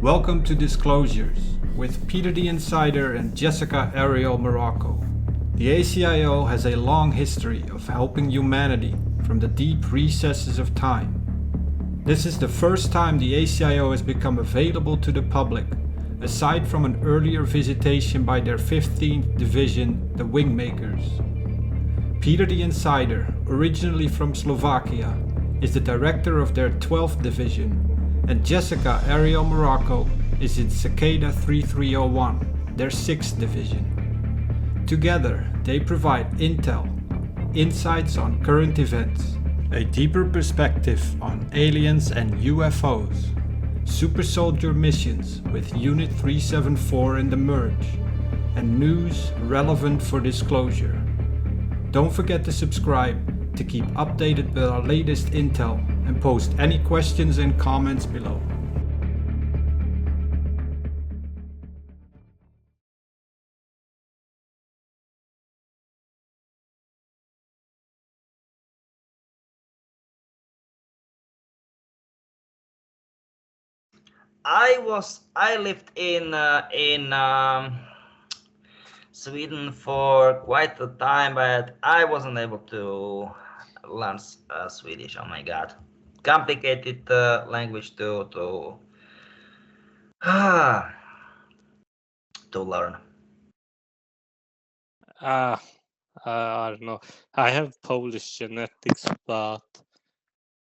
Welcome to Disclosures with Peter the Insider and Jessica Arael Morocco. The ACIO has a long history of helping humanity from the deep recesses of time. This is the first time the ACIO has become available to the public, aside from an earlier visitation by their 15th division, the Wingmakers. Peter the Insider, originally from Slovakia, is the director of their 12th division, and Jessica Arael Morocco is in Cicada 3301, their 6th division. Together, they provide intel, insights on current events, a deeper perspective on aliens and UFOs, super soldier missions with Unit 374 in the Merge, and news relevant for disclosure. Don't forget to subscribe to keep updated with our latest intel and post any questions and comments below. I lived in Sweden for quite a time, but I wasn't able to learn Swedish. Oh my God, complicated language to to learn. I don't know. I have Polish genetics, but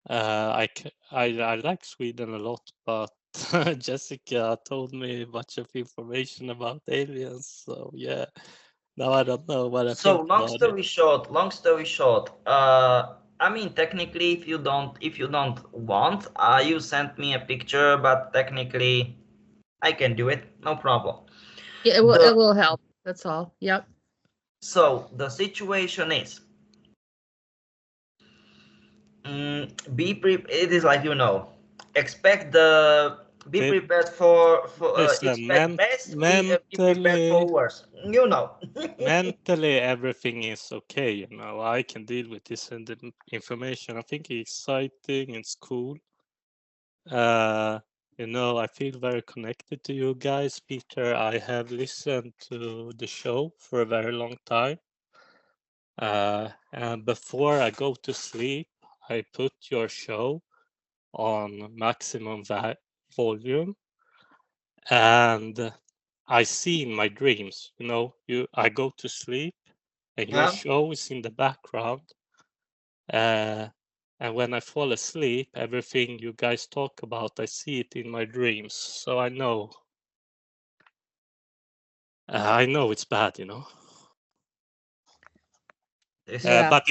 I like Sweden a lot. But Jessica told me a bunch of information about aliens, so yeah. Now I don't know what I think. So long story short, I mean, technically, if you don't want, you sent me a picture, but technically, I can do it, no problem. Yeah, it will help. That's all. Yep. So the situation is, it is like, be prepared for expect best, be prepared for worse, mentally everything is okay, I can deal with this and the information. I think it's exciting, it's cool. I feel very connected to you guys, Peter. I have listened to the show for a very long time. And before I go to sleep, I put your show on maximum volume, and I see in my dreams, I go to sleep and your show is in the background. And when I fall asleep, everything you guys talk about, I see it in my dreams. So I know it's bad, Yeah. But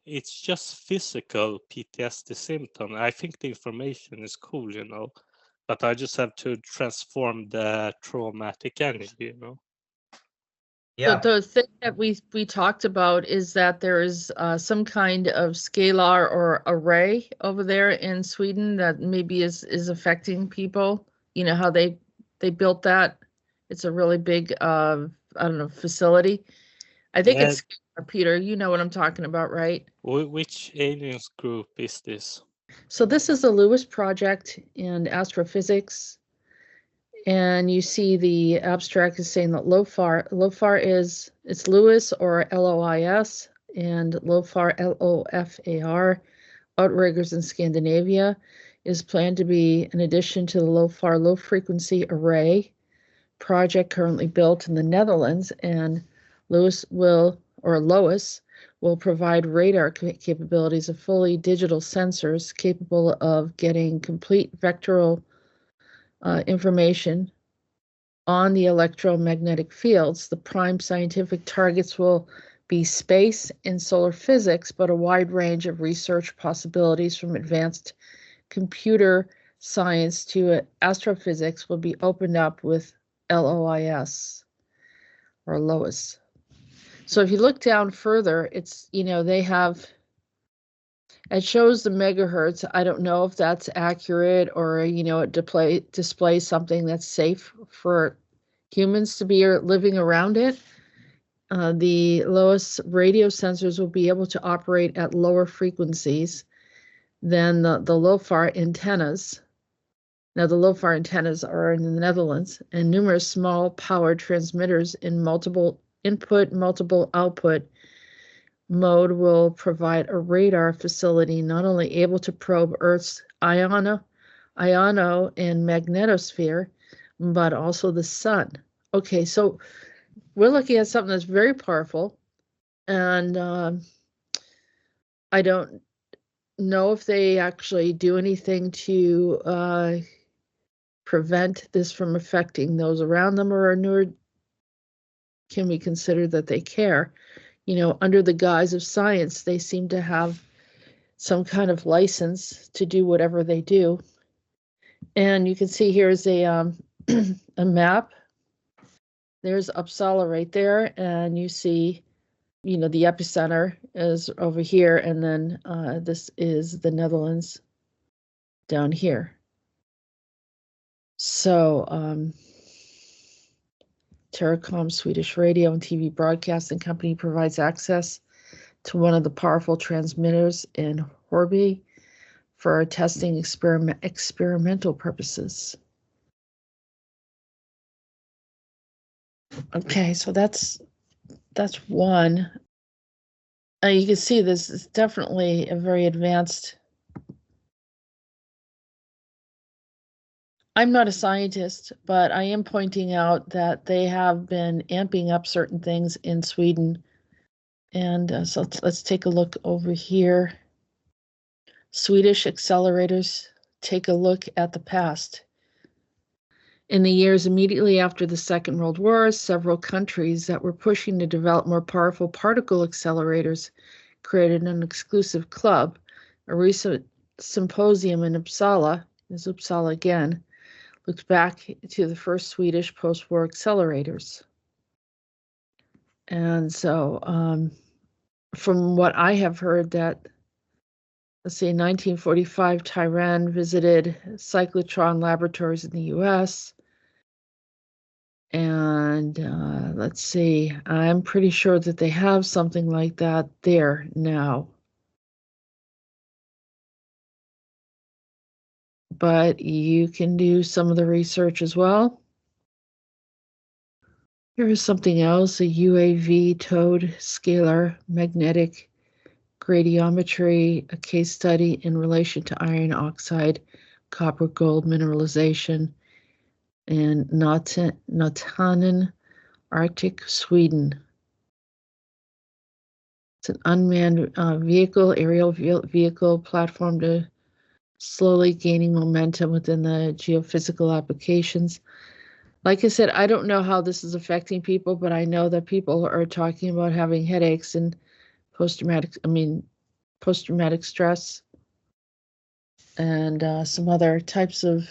it's just physical PTSD symptom. I think the information is cool, but I just have to transform the traumatic energy, Yeah. The thing that we talked about is that there is some kind of scalar or array over there in Sweden that maybe is affecting people. You know how they built that? It's a really big facility. I think it's Peter. You know what I'm talking about, right? Which aliens group is this? So this is the Lewis Project in astrophysics. And you see the abstract is saying that LOFAR it's Lewis or LOIS, and LOFAR LOFAR, outriggers in Scandinavia, is planned to be an addition to the LOFAR low frequency array project currently built in the Netherlands, and LOIS will provide radar capabilities of fully digital sensors capable of getting complete vectoral information on the electromagnetic fields. The prime scientific targets will be space and solar physics, but a wide range of research possibilities from advanced computer science to astrophysics will be opened up with LOIS or LOIS. So if you look down further, it's, it shows the megahertz. I don't know if that's accurate or, it displays something that's safe for humans to be living around it. the lowest radio sensors will be able to operate at lower frequencies than the low-far antennas. Now, the low-far antennas are in the Netherlands, and numerous small power transmitters in multiple input, multiple output mode will provide a radar facility not only able to probe Earth's iono and magnetosphere, but also the sun. Okay, so we're looking at something that's very powerful, and I don't know if they actually do anything to prevent this from affecting those around them, or nor can we consider that they care. You know, under the guise of science, they seem to have some kind of license to do whatever they do. And you can see here's a a map. There's Uppsala right there, and you see, you know, the epicenter is over here, and then this is the Netherlands down here. So Terracom Swedish radio and TV broadcasting company provides access to one of the powerful transmitters in Horby for testing experimental purposes. Okay, so that's one. You can see this is definitely a very advanced. I'm not a scientist, but I am pointing out that they have been amping up certain things in Sweden. And so let's take a look over here. Swedish accelerators take a look at the past. In the years immediately after the Second World War, several countries that were pushing to develop more powerful particle accelerators created an exclusive club. A recent symposium in Uppsala, is Uppsala again, looks back to the first Swedish post-war accelerators. And so from what I have heard, that, let's see, in 1945, Tyran visited cyclotron laboratories in the US. And let's see, I'm pretty sure that they have something like that there now. But you can do some of the research as well. Here is something else, a UAV towed scalar magnetic gradiometry, a case study in relation to iron oxide, copper gold mineralization in Notanen, Arctic, Sweden. It's an unmanned vehicle, aerial vehicle platform to slowly gaining momentum within the geophysical applications. Like I said, I don't know how this is affecting people, but I know that people are talking about having headaches and post-traumatic stress and some other types of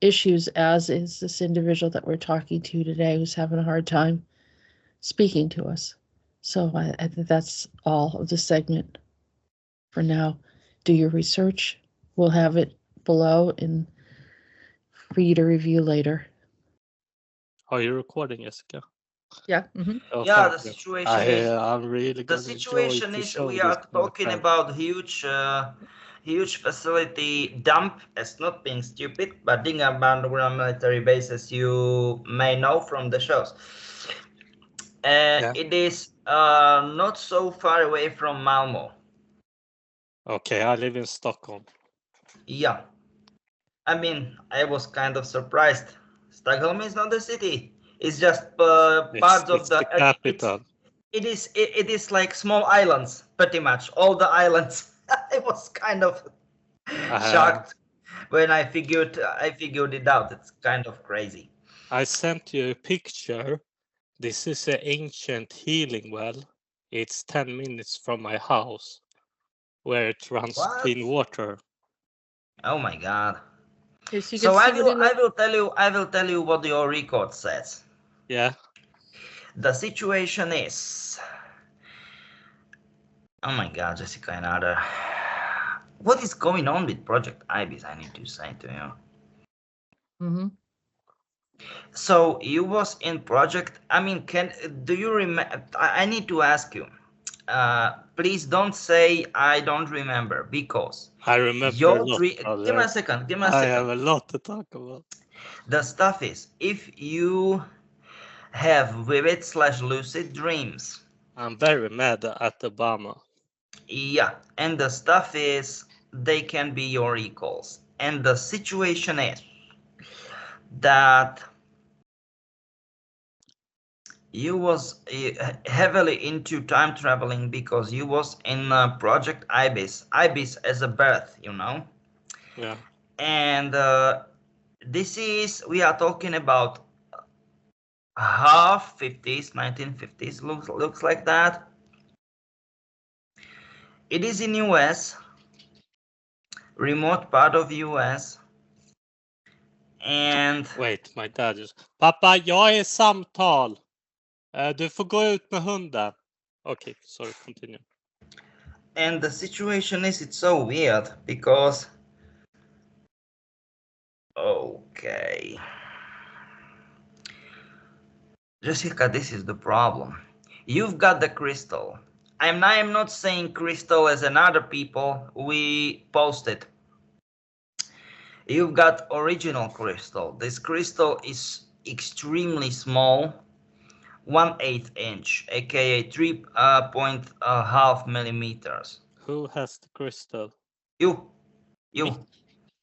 issues, as is this individual that we're talking to today who's having a hard time speaking to us. So I think that's all of the segment for now. Do your research. We'll have it below and for you to review later. Are you recording, Jessica? Yeah. Mm-hmm. Oh, Yeah, thank the you. situation is I'm really the gonna situation enjoy to is show we this are to my talking friend. about huge facility dump, as not being stupid, but Dingaban military base, as you may know from the shows. Yeah. It is not so far away from Malmo. Okay, I live in Stockholm. Yeah, I mean, I was kind of surprised. Stockholm is not the city. It's just part of It's the capital. It is like small islands, pretty much all the islands. I was kind of shocked when I figured it out. It's kind of crazy. I sent you a picture. This is an ancient healing well. It's 10 minutes from my house, where it runs What? clean water. Oh my god. Yes, you So can see I will tell you what your record says. Yeah. The situation is, oh my god, Jessica, another. What is going on with Project Ibis? I need to say to you. Mm-hmm. So you was in project. I mean, do you remember? I need to ask you. Please don't say I don't remember, because I remember a your lot, dream. Give me brother. a second. Give me a I have second. a lot to talk about. The stuff is, if you have vivid/lucid dreams, I'm very mad at Obama. yeah, and the stuff is, they can be your recalls. And the situation is that you was heavily into time traveling because you was in Project Ibis. Ibis as a birth, you know. Yeah. And this is, we are talking about half 50s, 1950s, looks like that. It is in US, remote part of US. And Wait, my dad is... Pappa, jag är i samtal. Du får gå ut med hunden. Okay, sorry, continue. and the situation is, it's so weird because, okay, Jessica, this is the problem. You've got the crystal. I am not saying crystal as another people we posted. You've got original crystal. This crystal is extremely small, 1/8 inch, aka 3.5 millimeters. Who has the crystal? You. Me?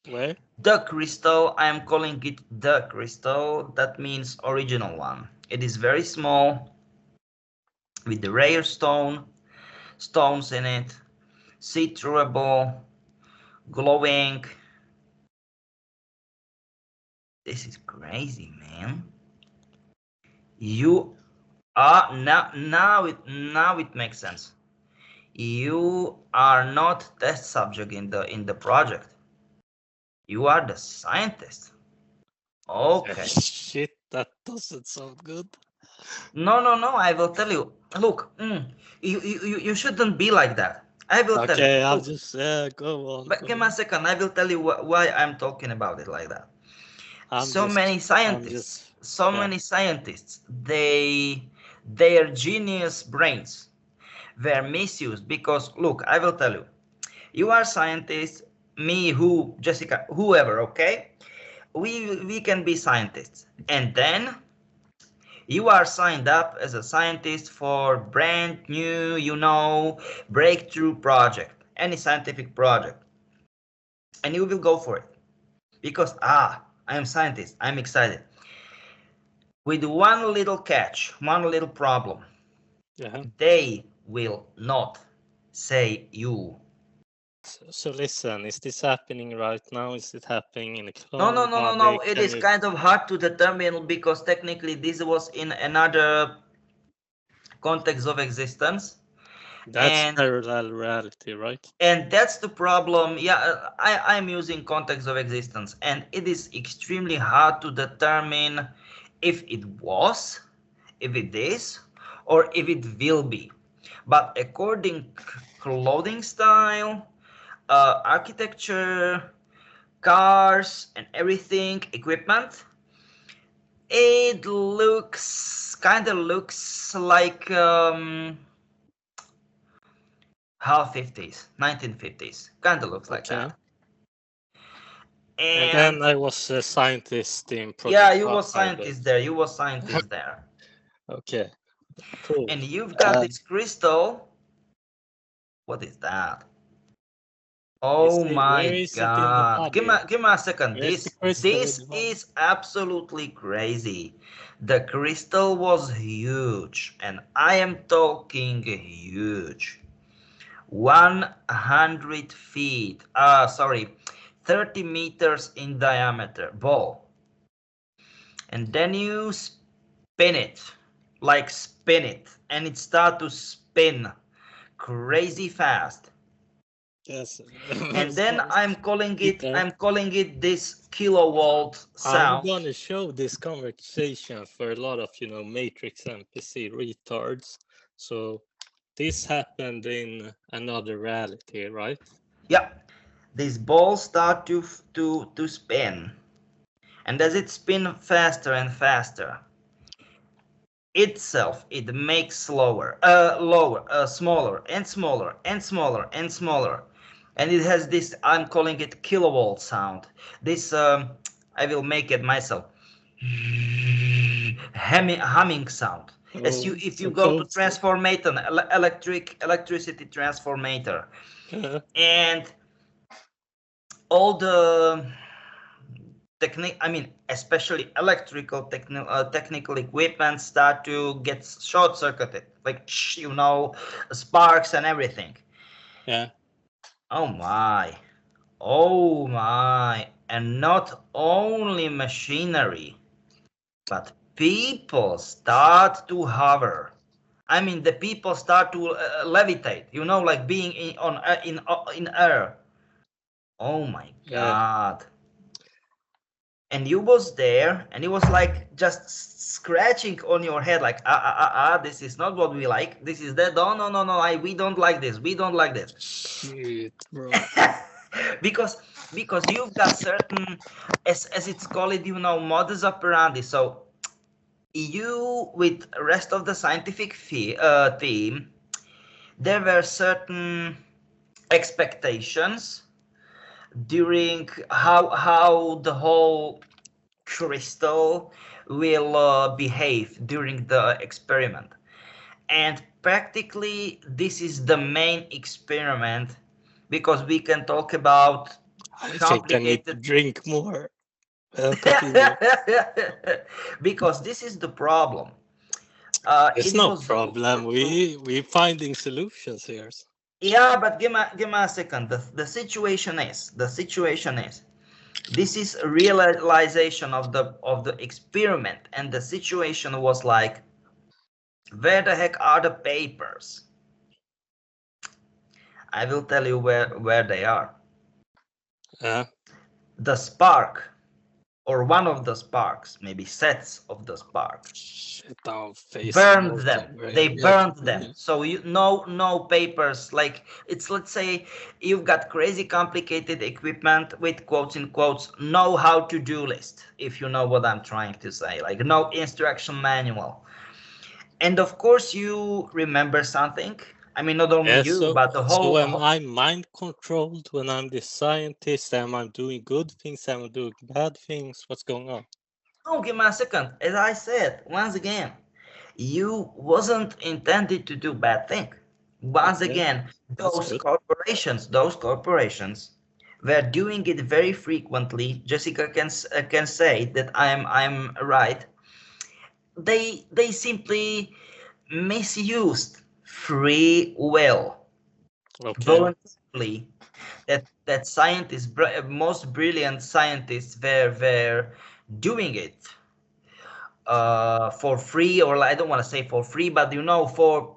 Where? The crystal, I am calling it the crystal. That means original one. It is very small, with the rare stones in it, see-throughable, glowing. This is crazy, man. You are now it makes sense. You are not test subject in the project. You are the scientist. Okay. Shit, that doesn't sound good. No. I will tell you. Look, you shouldn't be like that. I will tell you. Okay, I'll Look, just go on. but give me a second. I will tell you why I'm talking about it like that. Many scientists, many scientists, their genius brains were misused because, look, I will tell you. You are scientists, me, Jessica, whoever, okay? We can be scientists. And then you are signed up as a scientist for brand new, breakthrough project, any scientific project. And you will go for it. Because, I am scientist, I'm excited. With one little catch, one little problem. Yeah. They will not say you. So listen, is this happening right now? Is it happening in a No. clone? It is kind of hard to determine because technically this was in another context of existence. That's parallel reality, right? And that's the problem. Yeah, I'm using context of existence, and it is extremely hard to determine if it was, if it is, or if it will be. But according clothing style, architecture, cars, and everything, equipment, it kind of looks like half 50s, 1950s, kind of looks like that. And then I was a scientist in Project. Yeah, you were scientist there. You were scientist there. Okay, cool. And you've got this crystal. What is that? Oh my god! Give me a second. This is absolutely crazy. The crystal was huge, and I am talking huge. 100 feet. 30 meters in diameter ball. And then you spin it, and it starts to spin crazy fast. Yes. And then I'm calling it this kilovolt sound. I'm gonna show this conversation for a lot of Matrix NPC retards. So this happened in another reality, right? Yeah, these balls start to spin, And as it spins faster and faster, itself it makes smaller and smaller and smaller and smaller, and it has this, I'm calling it kilovolt sound. This I will make it myself, humming sound. As you, if you go to transformator, electricity transformator, and all the especially electrical technical equipment start to get short circuited, like sparks and everything. Yeah. Oh my, and not only machinery, but people start to hover. I mean, the people start to levitate, like being in air. Oh my God. And you was there, and it was like just scratching on your head, like this is not what we like. This is that. No. We don't like this. We don't like this. Shit, bro. because you've got certain, as it's called, modus operandi. So you, with rest of the scientific team, there were certain expectations during how the whole crystal will behave during the experiment. And practically this is the main experiment, because we can talk about I think I need to drink more. Because this is the problem. It's no problem. We finding solutions here. Yeah, but give me a second. The situation is this is a realization of the experiment, and the situation was like, where the heck are the papers? I will tell you where they are. The spark, or one of the sparks, maybe sets of the spark, burned them. They burned them. So no papers. Like, it's, let's say you've got crazy complicated equipment with quotes in quotes know how to do list, if you know what I'm trying to say, like no instruction manual. And of course you remember something. I mean, not only but the whole. So am I mind controlled when I'm the scientist? Am I doing good things? Am I doing bad things? What's going on? Oh, give me a second. As I said, once again, you wasn't intended to do bad thing. Once again, those corporations were doing it very frequently. Jessica can say that I'm right. They simply misused free will. Voluntarily, that scientists, most brilliant scientists, were doing it for free, or I don't want to say for free, but for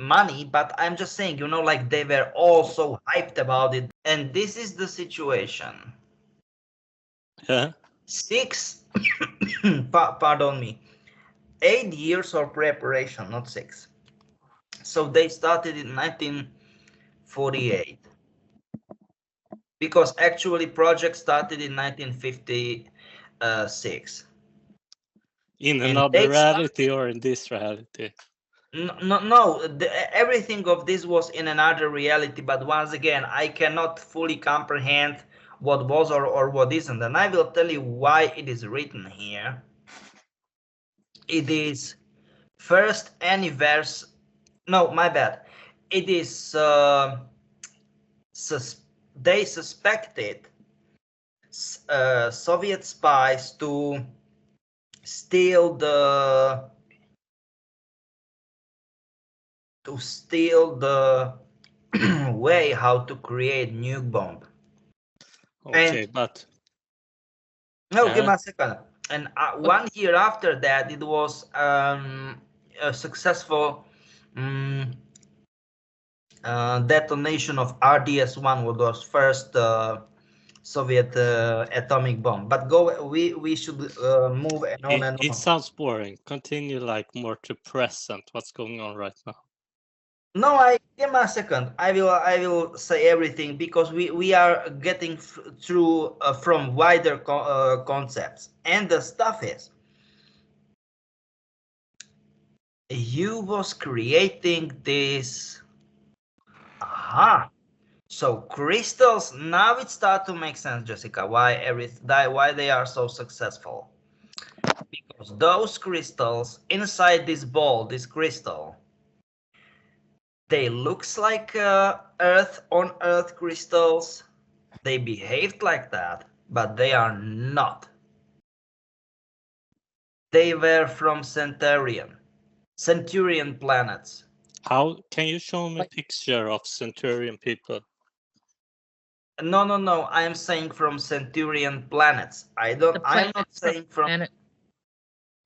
money. But I'm just saying, like they were all so hyped about it. And this is the situation. 8 years of preparation, not 6. So they started in 1948, because actually project started in 1956. In another reality or in this reality? No, everything of this was in another reality, but once again, I cannot fully comprehend what was or what isn't, and I will tell you why it is written here. It is first anniversary. No, my bad. It is they suspected Soviet spies to steal the way how to create nuke bomb. Okay, but no, give me a second. And 1 year after that, it was a successful detonation of RDS-1, what was first Soviet atomic bomb. But we should move on and on. It sounds boring. Continue, like more to present. What's going on right now? No, give me a second. I will say everything because we are getting through from wider concepts. And the stuff is, you was creating this. Aha. So crystals, now it start to make sense, Jessica, why they are so successful. Because those crystals inside this ball, this crystal, they looks like Earth on Earth crystals. They behaved like that, but they are not. They were from Centurion planets. How can you show me a picture of Centurion people? No. I am saying from Centurion planets. I'm not saying from planet.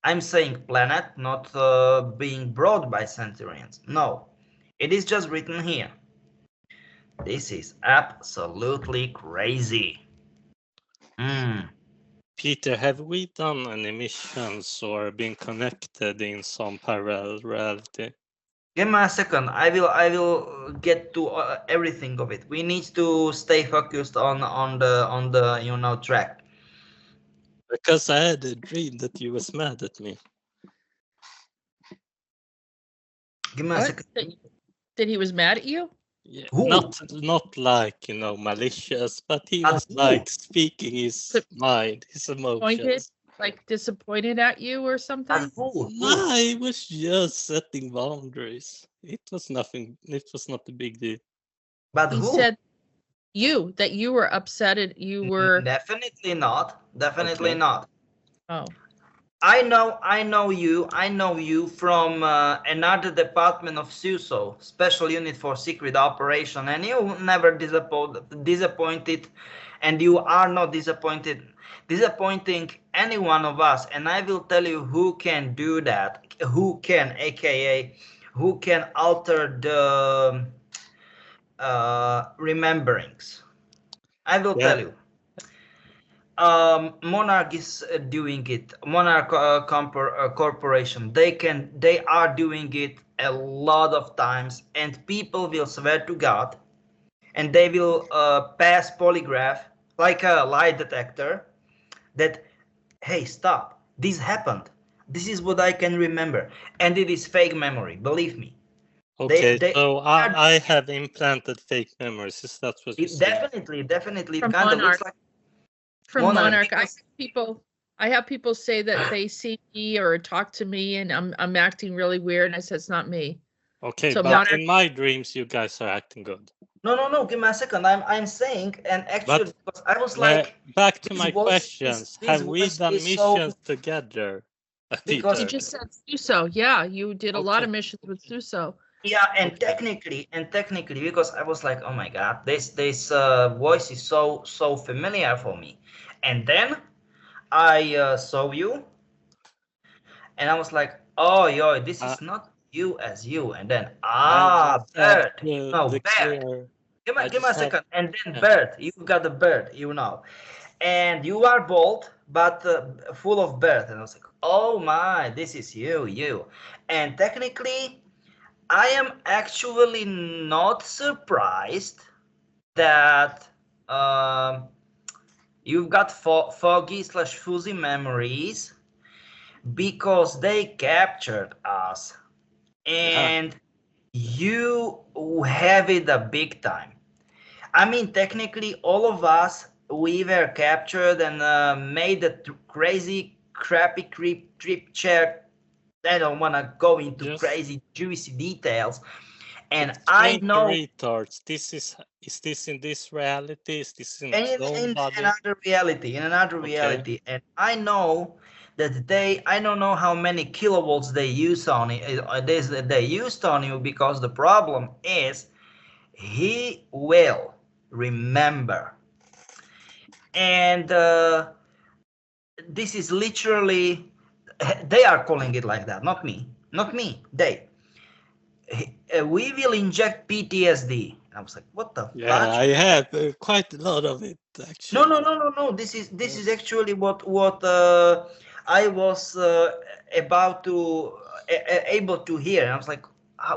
I'm saying planet, not being brought by Centurions. No, it is just written here. This is absolutely crazy. Peter, have we done any missions or been connected in some parallel reality? Give me a second. I will get to everything of it. We need to stay focused on the track. Because I had a dream that you was mad at me. Give me a second. That he was mad at you? Yeah, Who? not like malicious, but he was like speaking his mind, his emotions. Like disappointed at you or something? No, I was just setting boundaries. It was nothing. It was not a big deal. But he who? said that you were upset at you were. Definitely not. Definitely Okay. not. Oh. I know you from another department of SUSO, Special Unit for Secret Operation, and you never disappointed, and you are not disappointing any one of us. And I will tell you who can do that, who can, a.k.a. who can alter the rememberings. I will tell you. Monarch is doing it. Monarch Corporation. They are doing it a lot of times, and people will swear to God, and they will pass polygraph like a lie detector. That, hey, stop. This happened. This is what I can remember, and it is fake memory. Believe me. Okay, so I have implanted fake memories. Is that what you say? Definitely. From It kind of looks like. From Monarch, I have people say that they see me or talk to me, and I'm acting really weird, and I said it's not me. Okay, So but Monarch, in my dreams, you guys are acting good. No. Give me a second. I'm saying, and actually, because I was like, back to my questions. Have we done missions together, because you just said SUSO. Yeah, you did a lot of missions with SUSO. Yeah, and technically, because I was like, oh my God, this voice is so familiar for me, and then I saw you, and I was like, oh yo, this is not you as you, and then Bert, Bert. Give me a second, and then Bert, you got the Bert, and you are bald but full of Bert, and I was like, oh my, this is you, and technically. I am actually not surprised that you've got foggy/fuzzy memories because they captured us and you have it a big time. I mean, technically, all of us, we were captured and made a crazy, crappy trip chair. I don't want to go into crazy juicy details, and explain I know retards. Is this in this reality? Is this in another reality? In another reality, and I know that I don't know how many kilovolts they use on it. They used on you because the problem is he will remember, and this is literally. They are calling it like that, not me. They. We will inject PTSD. I was like, what the fuck? I have quite a lot of it, actually. No. This is actually what I was able to hear. And I was like,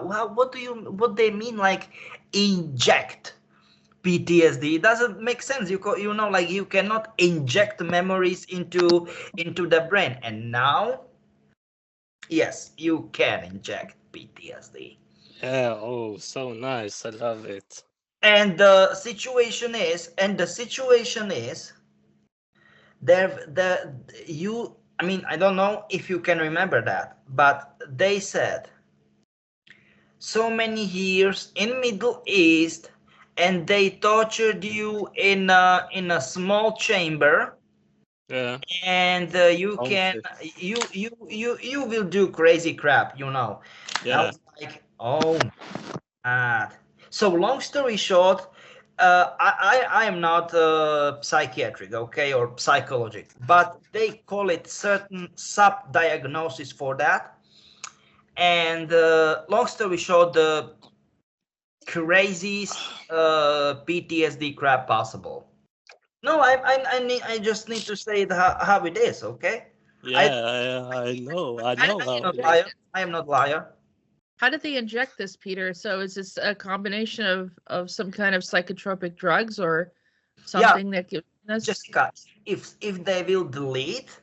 what they mean like inject PTSD? It doesn't make sense. You know, like you cannot inject memories into the brain, and now, yes, you can inject PTSD. Yeah, oh, so nice. I love it. And the situation is, I mean, I don't know if you can remember that, but they said so many years in Middle East, and they tortured you in a small chamber, Yeah. and you can Conflict. you will do crazy crap, you know. And I Yeah. was like, oh my. So long story short, I am not psychiatric, okay, or psychology, but they call it certain sub-diagnosis for that. And long story short, the craziest PTSD crap possible. No, I just need to say it how it is, okay? Yeah, I know. I know I am how not it is. liar. I am not liar. How did they inject this, Peter? So is this a combination of some kind of psychotropic drugs or Yeah, something that gives us? Jessica, if they will delete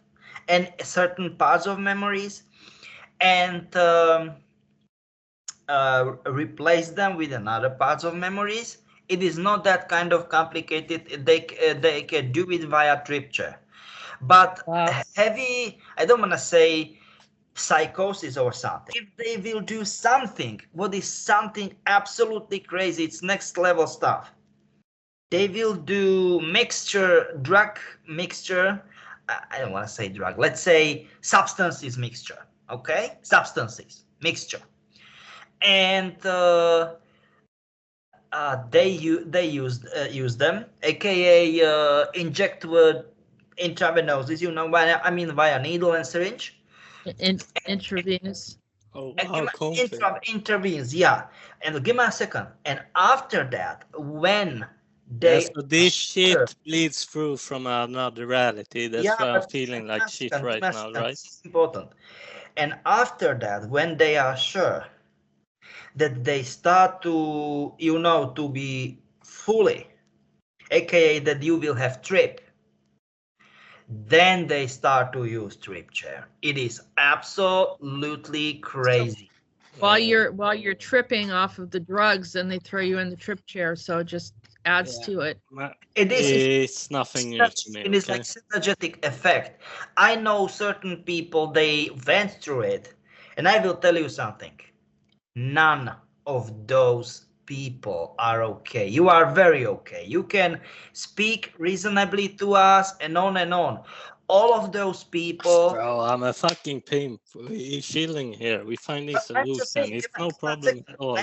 and certain parts of memories and replace them with another parts of memories, it is not that kind of complicated. They can do it via tripture. But Wow. heavy, I don't want to say psychosis or something. If they will do something, what is something absolutely crazy, it's next level stuff. They will do drug mixture. I don't want to say drug. Let's say substances mixture. Okay, substances mixture, and they use them, aka inject intravenosis. You know, I mean via needle and syringe. Intravenous. Oh, And give wow, me conflict. intervenes, yeah. And give me a second. And after that, when Yeah, they so this sure, shit bleeds through from another reality. That's yeah, why I'm but feeling like shit give right me a now, second. right? This is important. And after that, when they are sure that they start to, you know, to be fully, aka that you will have trip, then they start to use trip chair. It is absolutely crazy. While you're tripping off of the drugs, then they throw you in the trip chair, so it just adds Yeah. to it. It is. It's nothing new to me, It is okay? like synergetic effect. I know certain people, they went through it, and I will tell you something. None of those people are okay. You are very okay. You can speak reasonably to us and on and on. All of those people. Bro, I'm a fucking pimp. We're chilling here. We're finding I'm just saying, solution. It's no problem at all.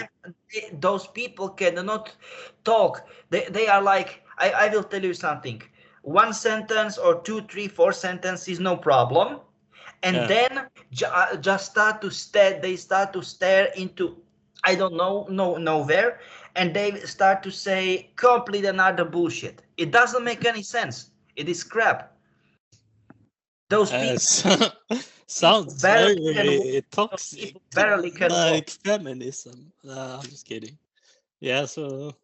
those people cannot talk. They are like, I will tell you something. One sentence or two, three, four sentences, no problem. And Yeah. then just start to stare. They start to stare into, I don't know, nowhere, and they start to say complete another bullshit. It doesn't make any sense. It is crap. Those people Sounds barely can walk. very Those toxic, people barely can walk. like feminism. I'm just kidding. Yeah, so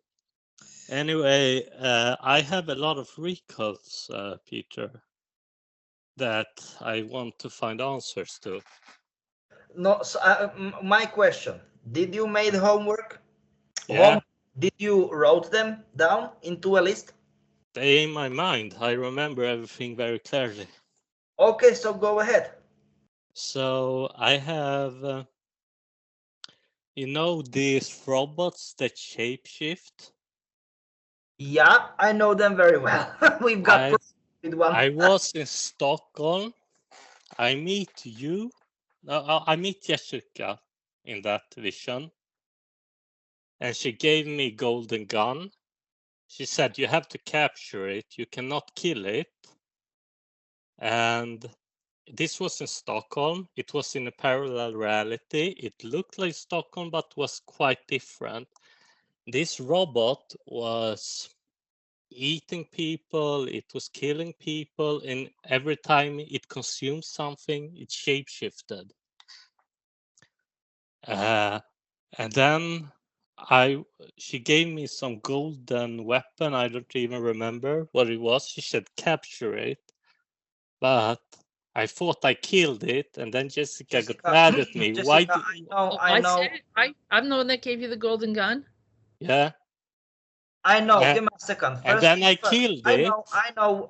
anyway, I have a lot of recalls, Peter, that I want to find answers to. No, so, my question: did you made homework? Yeah, Did you wrote them down into a list? they in my mind. I remember everything very clearly. Okay, so go ahead. So I have, you know, these robots that shapeshift. Yeah, I know them very well. We've got I problems with one. I was in Stockholm. I meet you. I meet Jessica in that vision, and she gave me golden gun. She said you have to capture it. You cannot kill it. And this was in Stockholm. It was in a parallel reality. It looked like Stockholm, but was quite different. This robot was eating people, it was killing people, and every time it consumed something, it shapeshifted. And then she gave me some golden weapon. I don't even remember what it was. She said capture it, but I thought I killed it, and then Jessica got mad at me. Why? Jessica, I know. said it. I'm the one that gave you the golden gun. Yeah. I know. Yeah. Give me a second. And then I killed it. I know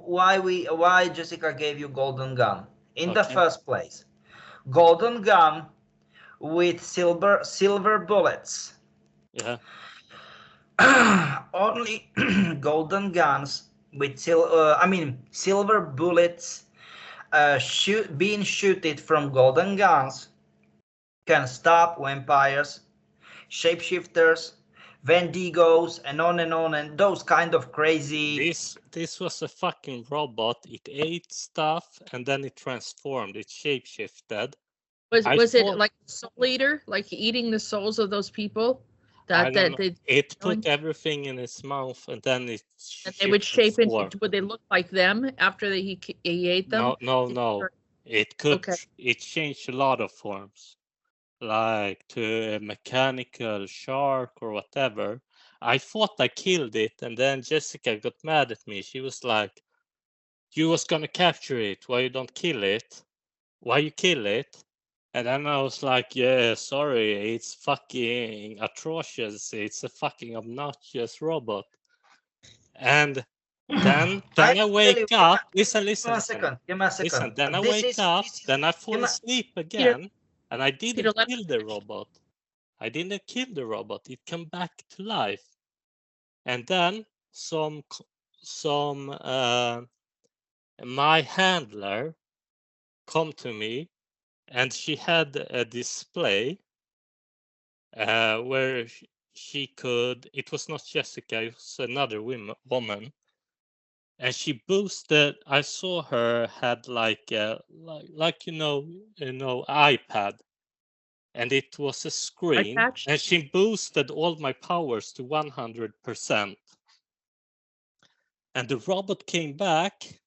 why Jessica gave you golden gun in the Okay. first place. Golden gun with silver bullets. Yeah. Only golden guns with silver bullets being shooted from golden guns can stop vampires, shapeshifters, Vendigos, and on, and those kind of crazy. This was a fucking robot. It ate stuff and then it transformed. It shapeshifted. Was it like Soul Eater, like eating the souls of those people? It put everything in its mouth and then it. And they would shape into. Would they look like them after he ate them? No. It could. Okay. It changed a lot of forms, like to a mechanical shark or whatever. I thought I killed it, and then Jessica got mad at me. She was like, "You was gonna capture it. Why you don't kill it? Why you kill it?" And then I was like, "Yeah, sorry. It's fucking atrocious. It's a fucking obnoxious robot." And then I wake up. Listen. Give me a second. Listen, then I wake up. Then I fall asleep again, and I didn't kill the robot. I didn't kill the robot. It came back to life, and then my handler come to me, and she had a display where she could. It was not Jessica. It was another woman. And she boosted. I saw her had like iPad, and it was a screen, and she boosted all my powers to 100%. And the robot came back,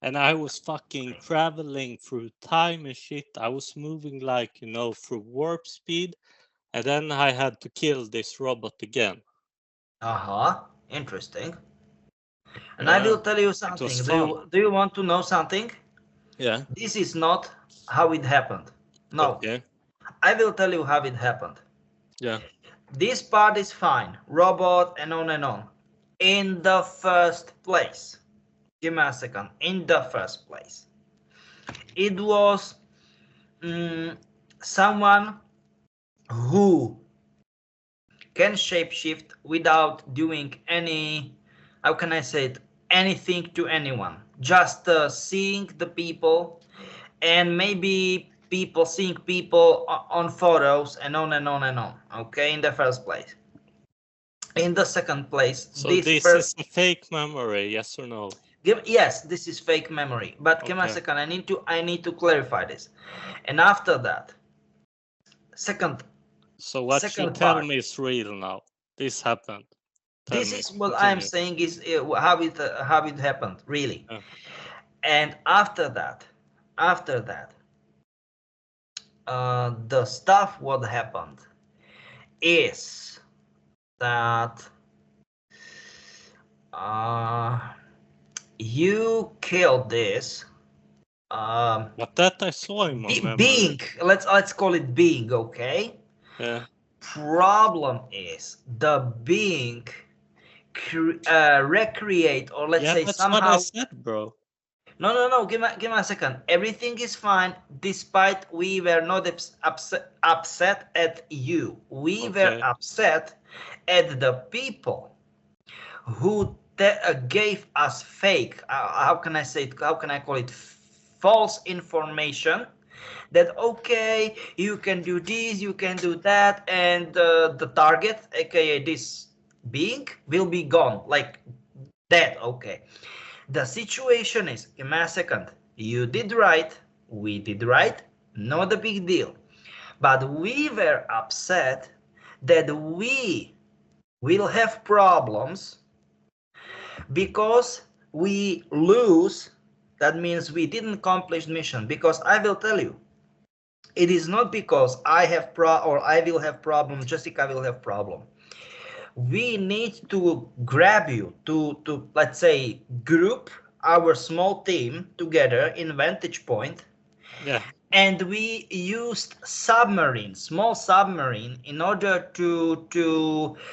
and I was fucking traveling through time and shit. I was moving like through warp speed, and then I had to kill this robot again. Interesting. And I will tell you something. Do you want to know something? Yeah. This is not how it happened. No. Okay. I will tell you how it happened. Yeah. This part is fine. Robot and on and on. In the first place. Give me a second. In the first place. It was someone who can shapeshift without doing any, how can I say it, anything to anyone. Just seeing the people, and maybe seeing people on photos, and on and on and on. Okay, in the first place. In the second place, so this is a fake memory, yes or no? Yes, this is fake memory. But give me a second. I need to clarify this. And after that, second. So what you tell me is real now. This happened. This is what I'm saying is how it happened, really. And after that, the stuff what happened is that you killed this. But that I saw in my memory. Being, let's call it being, okay? Yeah. Problem is the being recreate, or let's say that's somehow. What I said, bro. No. Give me a second. Everything is fine, despite we were not upset at you. We were upset at the people who gave us fake. How can I say it? How can I call it? False information. That okay, you can do this, you can do that, and the target, aka this being, will be gone like that. Okay. The situation is, give me a second, you did right, we did right, not a big deal. But we were upset that we will have problems because we lose. That means we didn't accomplish mission. Because I will tell you, It is not because I have or I will have problem, Jessica will have problem. We need to grab you to let's say group our small team together in vantage point. Yeah. And we used submarine, small submarine, in order to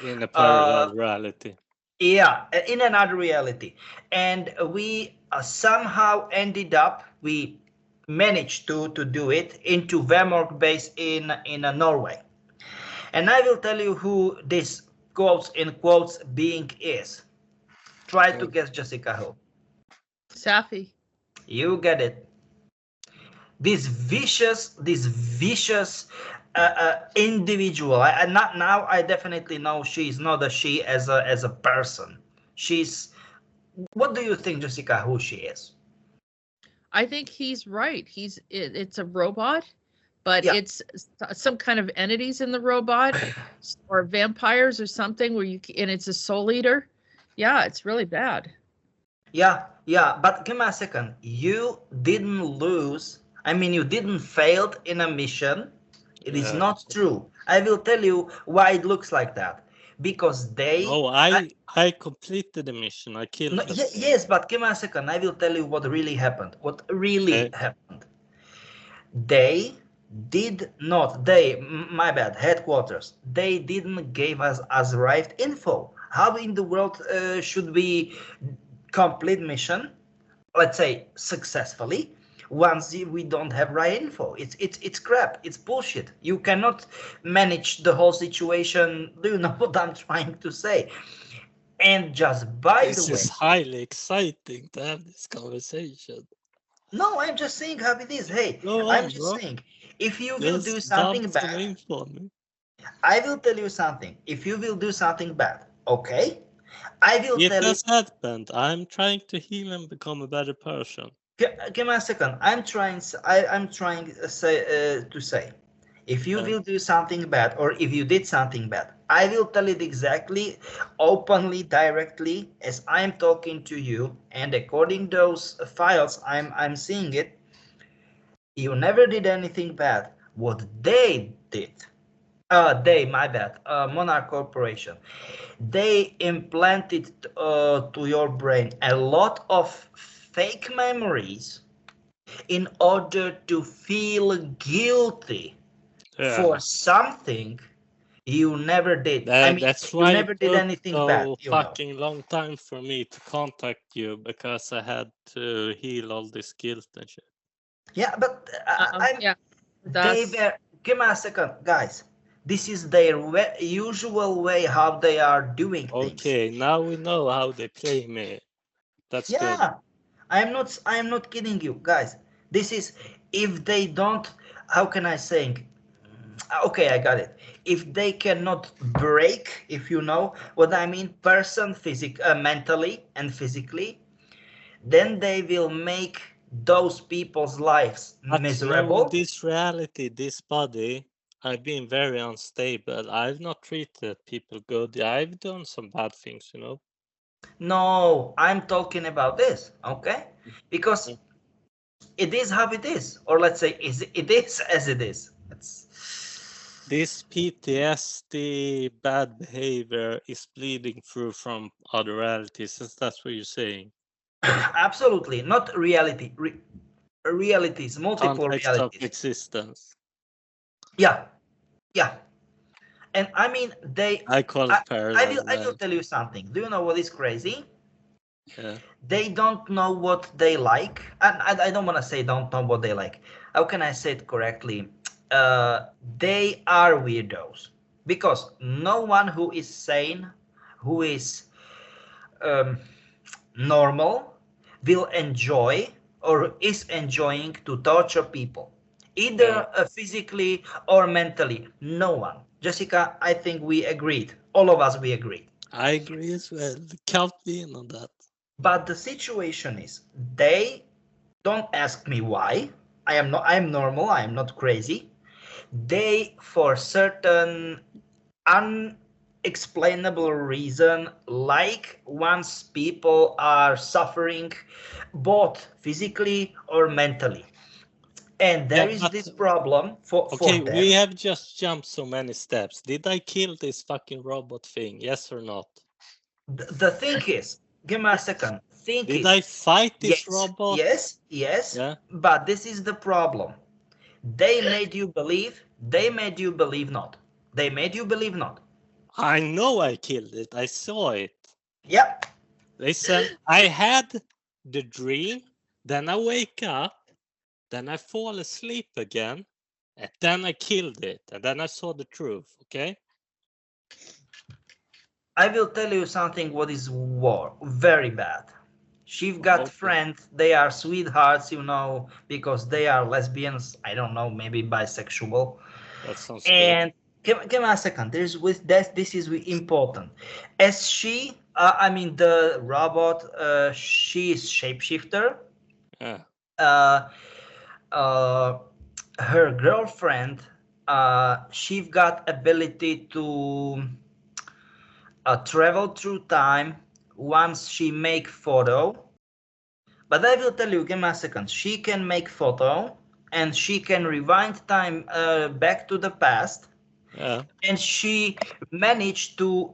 In a parallel reality. yeah, in another reality. And we somehow ended up, we managed to do it into Vemork base in Norway. And I will tell you who this quotes in quotes being is. Try to guess, Jessica, who. Safi. You get it. This vicious individual. Not now. I definitely know she's not a she as a person. She's. What do you think, Jessica? Who she is? I think he's right. It's a robot, but Yeah. it's some kind of entities in the robot or vampires or something and it's a soul eater. Yeah, it's really bad. Yeah, but give me a second. You didn't lose. I mean, you didn't fail in a mission. It is not true. I will tell you why it looks like that. Because they. No, I completed the mission. I killed No, them. yes, but give me a second. I will tell you what really happened. What really happened. They did not. My bad. Headquarters. They didn't give us right info. How in the world should we complete mission? Let's say successfully. Once we don't have right info, it's crap. It's bullshit. You cannot manage the whole situation. Do you know what I'm trying to say? And just by the way, this is highly exciting to have this conversation. No, I'm just saying how it is. Hey, I'm just saying, if you will do something bad, I will tell you something. If you will do something bad, okay? I will tell you. It has happened. I'm trying to heal and become a better person. Give me a second. I'm trying to say, if you will do something bad, or if you did something bad, I will tell it exactly, openly, directly, as I'm talking to you, and according to those files, I'm seeing it. You never did anything bad. What they did, my bad, Monarch Corporation, they implanted to your brain a lot of fake memories in order to feel guilty for something you never did. I mean, that's you why never did anything bad. Fucking long time for me to contact you because I had to heal all this guilt and shit. Yeah, but they were. Give me a second, guys. This is their usual way how they are doing things. Okay, now we know how they play me. That's good. I'm not kidding you, guys. This is if they don't. How can I say? Okay, I got it. If they cannot break, if you know what I mean, person mentally and physically, then they will make those people's lives miserable. No, this reality, this body, I've been very unstable. I've not treated people good. I've done some bad things, you know. No, I'm talking about this, okay? Because it is how it is, or let's say it is as it is. This PTSD, bad behavior, is bleeding through from other realities. That's what you're saying. Absolutely, not reality. Realities, multiple Context realities. Of existence. Yeah. And I mean, I call it parallel. I will tell you something. Do you know what is crazy? Yeah. They don't know what they like. And I don't want to say don't know what they like. How can I say it correctly? They are weirdos. Because no one who is sane, who is normal, will enjoy or is enjoying to torture people. Either physically or mentally. No one. Jessica, I think we agreed. All of us, we agreed. I agree as well. Count me in on that. But the situation is, they don't ask me why. I'm normal. I am not crazy. They, for certain unexplainable reason, like once people are suffering both physically or mentally. And there Yeah, is but- this problem for Okay, them. we have just jumped so many steps. Did I kill this fucking robot thing? Yes or not? The thing is, give me a second. Did I fight this robot? Yes. Yeah. But this is the problem. They made you believe. They made you believe not. They made you believe not. I know I killed it. I saw it. Yep. Listen, I had the dream, then I wake up, then I fall asleep again, and then I killed it, and then I saw the truth, okay? I will tell you something what is war. Very bad. She've got Okay. friends, they are sweethearts, because they are lesbians. I don't know, maybe bisexual. That sounds And give me a second. There's with that. This is important. As she, the robot, she is shapeshifter. good. Yeah. Her girlfriend, she got ability to travel through time once she make photo. But I will tell you, give me a second. She can make photo and she can rewind time back to the past. Yeah. And she managed to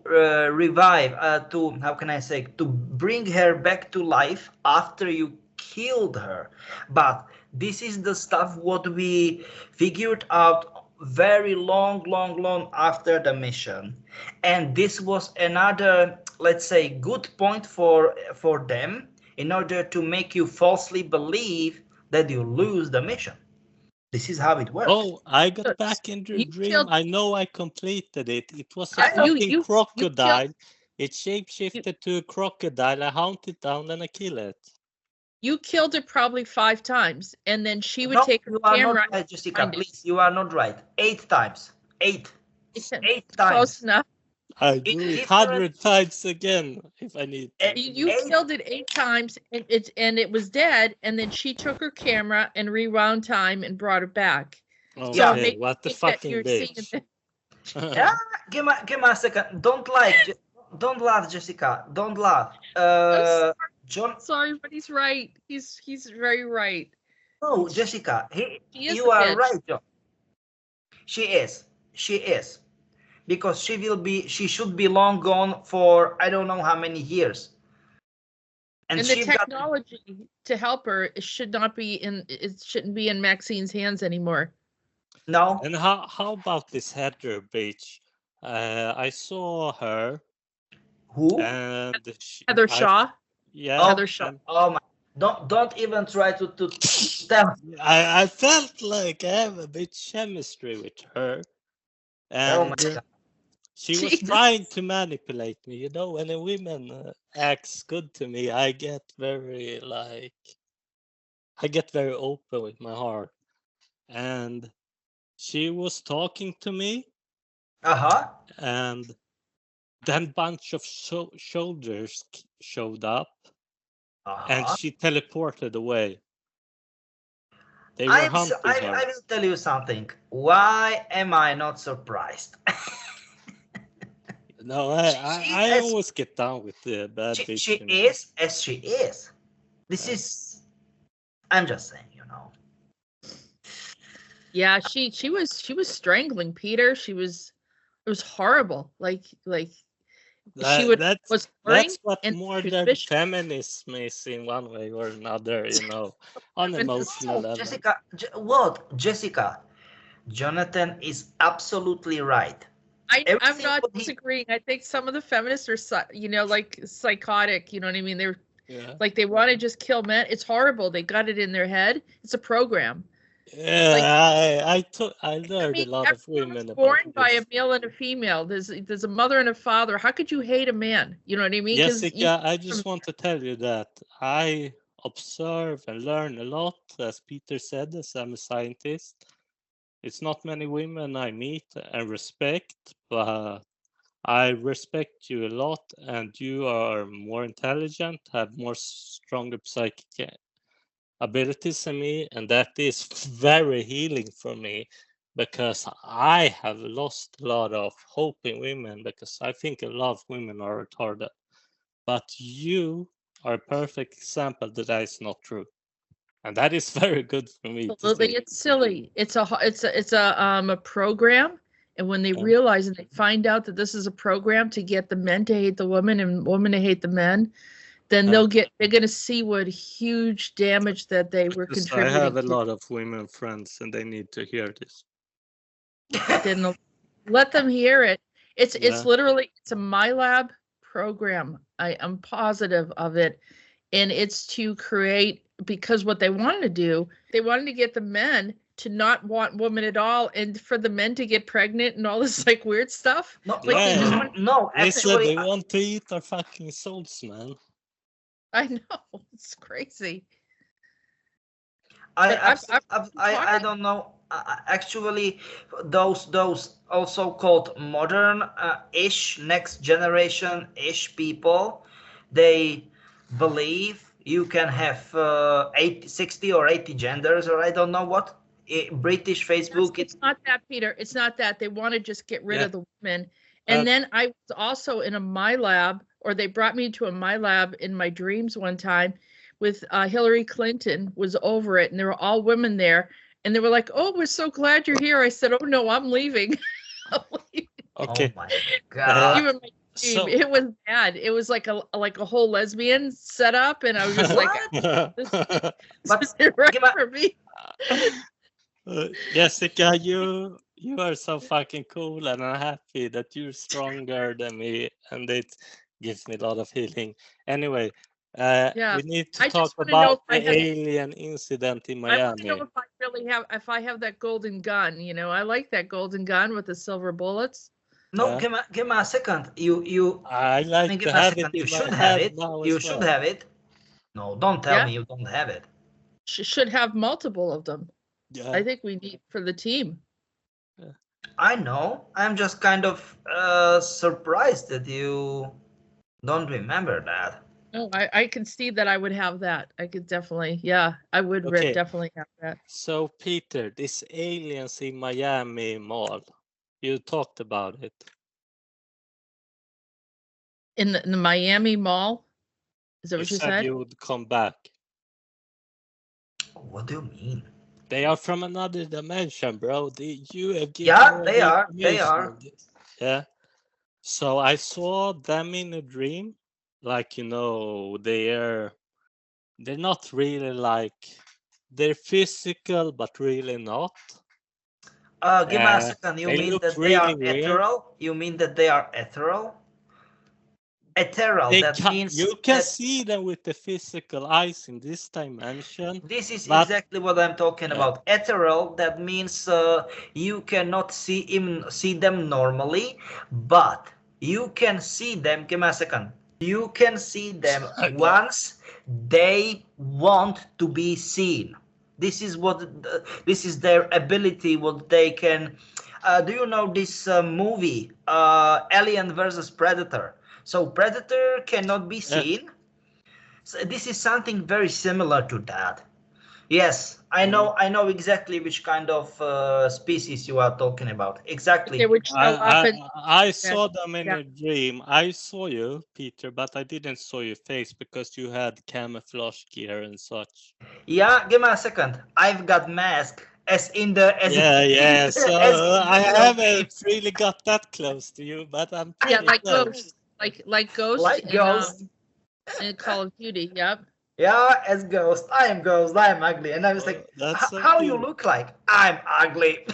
revive, to bring her back to life after you killed her. But this is the stuff what we figured out very long after the mission. And this was another, let's say, good point for them in order to make you falsely believe that you lose the mission. This is how it works. Oh, I got back in the you dream. killed- I know I completed it. It was a I know. fucking You crocodile. It shapeshifted to a crocodile. I hunt it down and I kill it. You killed it probably 5 times, and then she would No, take her you are camera. not right, Jessica. find it. Please, you are not right. 8 times. 8. It's 8 close times. enough. I It's do it different. 100 times again if I need to. You Eight- killed it 8 times, and it was dead. And then she took her camera and rewound time and brought it back. Okay, Yeah. what the Think that fucking you're seeing bitch. it- Yeah, give me a second. Don't laugh, Jessica. Don't laugh. John. Sorry, but he's right. He's very right. No, Jessica. She is You a are bitch. right, John. She is. Because she should be long gone for I don't know how many years. And the she got technology to help her shouldn't be in Maxine's hands anymore. no. And how about this Heather bitch? I saw her Who? and Heather Shaw. Yeah. Heather Shaw. and Oh my! Don't even try to tell. I felt like I have a bit chemistry with her. Oh my And God. she was Jesus. trying to manipulate me. You know, when a woman acts good to me, I get very open with my heart. And she was talking to me, Uh-huh. and then bunch of soldiers showed up, and Uh-huh. she teleported away. They were hunting her. I will tell you something. Why am I not surprised? No, She I is- always get down with the bad bitch. she in me. is as she is. This is. I'm just saying, Yeah, she was strangling Peter. It was horrible. Like she would was That's what and modern suspicious. feminism is in one way or another, you know, on Feminism. emotional level. Jessica. Jessica? Jonathan is absolutely right. I'm Everything not what he- disagreeing. I think some of the feminists are, like psychotic. You know what I mean? They're Yeah. like they want to just kill men. It's horrible. They got it in their head. It's a program. Yeah, I learned a lot of everyone women was born about by this. a male and a female. There's a mother and a father. How could you hate a man? You know what I mean? 'Cause Jessica, I just want to tell you that I observe and learn a lot, as Peter said, as I'm a scientist. It's not many women I meet and respect, but I respect you a lot, and you are more intelligent, have more stronger psychic abilities than me, and that is very healing for me because I have lost a lot of hope in women because I think a lot of women are retarded. But you are a perfect example that is not true. And that is very good for me to Absolutely, see. it's silly. It's a program, and when they Yeah. realize and they find out that this is a program to get the men to hate the women and women to hate the men, then Yeah. they're gonna see what huge damage that they were Because I contributing have a to. lot of women friends and they need to hear this. Then let them hear it. It's Yeah. literally it's a MyLab program. I'm positive of it, and it's to create, because what they wanted to do, they wanted to get the men to not want women at all, and for the men to get pregnant and all this like weird stuff. No, Like they just Yeah. want. no, They said actually, they want to eat our fucking souls, man. I know, it's crazy. I But I don't know. Actually, those also called modern ish, next generation ish people, they believe you can have 80, 60 or 80 genders, or I don't know what. British Facebook. It's not that, Peter. It's not that. They want to just get rid Yeah. of the women. And then I was also in a MyLab, or they brought me to a MyLab in my dreams one time with Hillary Clinton was over it, and there were all women there. And they were like, "Oh, we're so glad you're here." I said, "Oh no, I'm leaving." I'm leaving. Okay. Oh my God. You were my dream. So It was bad. It was like a whole lesbian setup, and I was just like, "This But isn't right give a- for me." Jessica, you are so fucking cool, and I'm happy that you're stronger than me, and it gives me a lot of healing. Anyway, Yeah. we need to I talk just want to know about if I the have. alien incident in I want to know Miami. if I really have, if I have that golden gun. You know, I like that golden gun with the silver bullets. no, Yeah. give me a second. You I like give to me a have it second. You in my should have head it. now You as should well. have it. No, don't tell Yeah. me you don't have it. Should have multiple of them. Yeah. I think we need for the team. I know. I'm just kind of surprised that you don't remember that. No, I can see that I would have that. I could definitely, yeah, I would Okay. definitely have that. So Peter, this aliens in Miami mall, you talked about it. In the Miami Mall. Is that You what you said said? you would come back. What do you mean? They are from another dimension, bro. You have given Yeah, all they the are. They information are. on this. Yeah. So I saw them in a dream. Like, they're not really like, they're physical, but really not. Give me a second. You They mean look that they are really weird. ethereal? You mean that they are ethereal? Ethereal. That means you can that see them with the physical eyes in this dimension. this is but- exactly what I'm talking Yeah. about. Ethereal. That means you cannot see them normally, but you can see them. Give me a second. You can see them Okay. once they want to be seen. This is this is their ability. What they can. Do you know this movie, Alien versus Predator? So Predator cannot be seen. So this is something very similar to that. Yes, I know exactly which kind of species you are talking about. Exactly. They would show up and I saw them in a dream. I saw you, Peter, but I didn't saw your face because you had camouflage gear and such. Yeah, give me a second. I've got mask. As in the Yeah. So I the haven't really got that close to you, but I'm pretty like close. Ghost, like Ghost, Like Ghost. in Call of Duty. Yep. Yeah, as Ghost. I am Ghost. I am ugly. And I was like, That's so how you cute. look like? I'm ugly.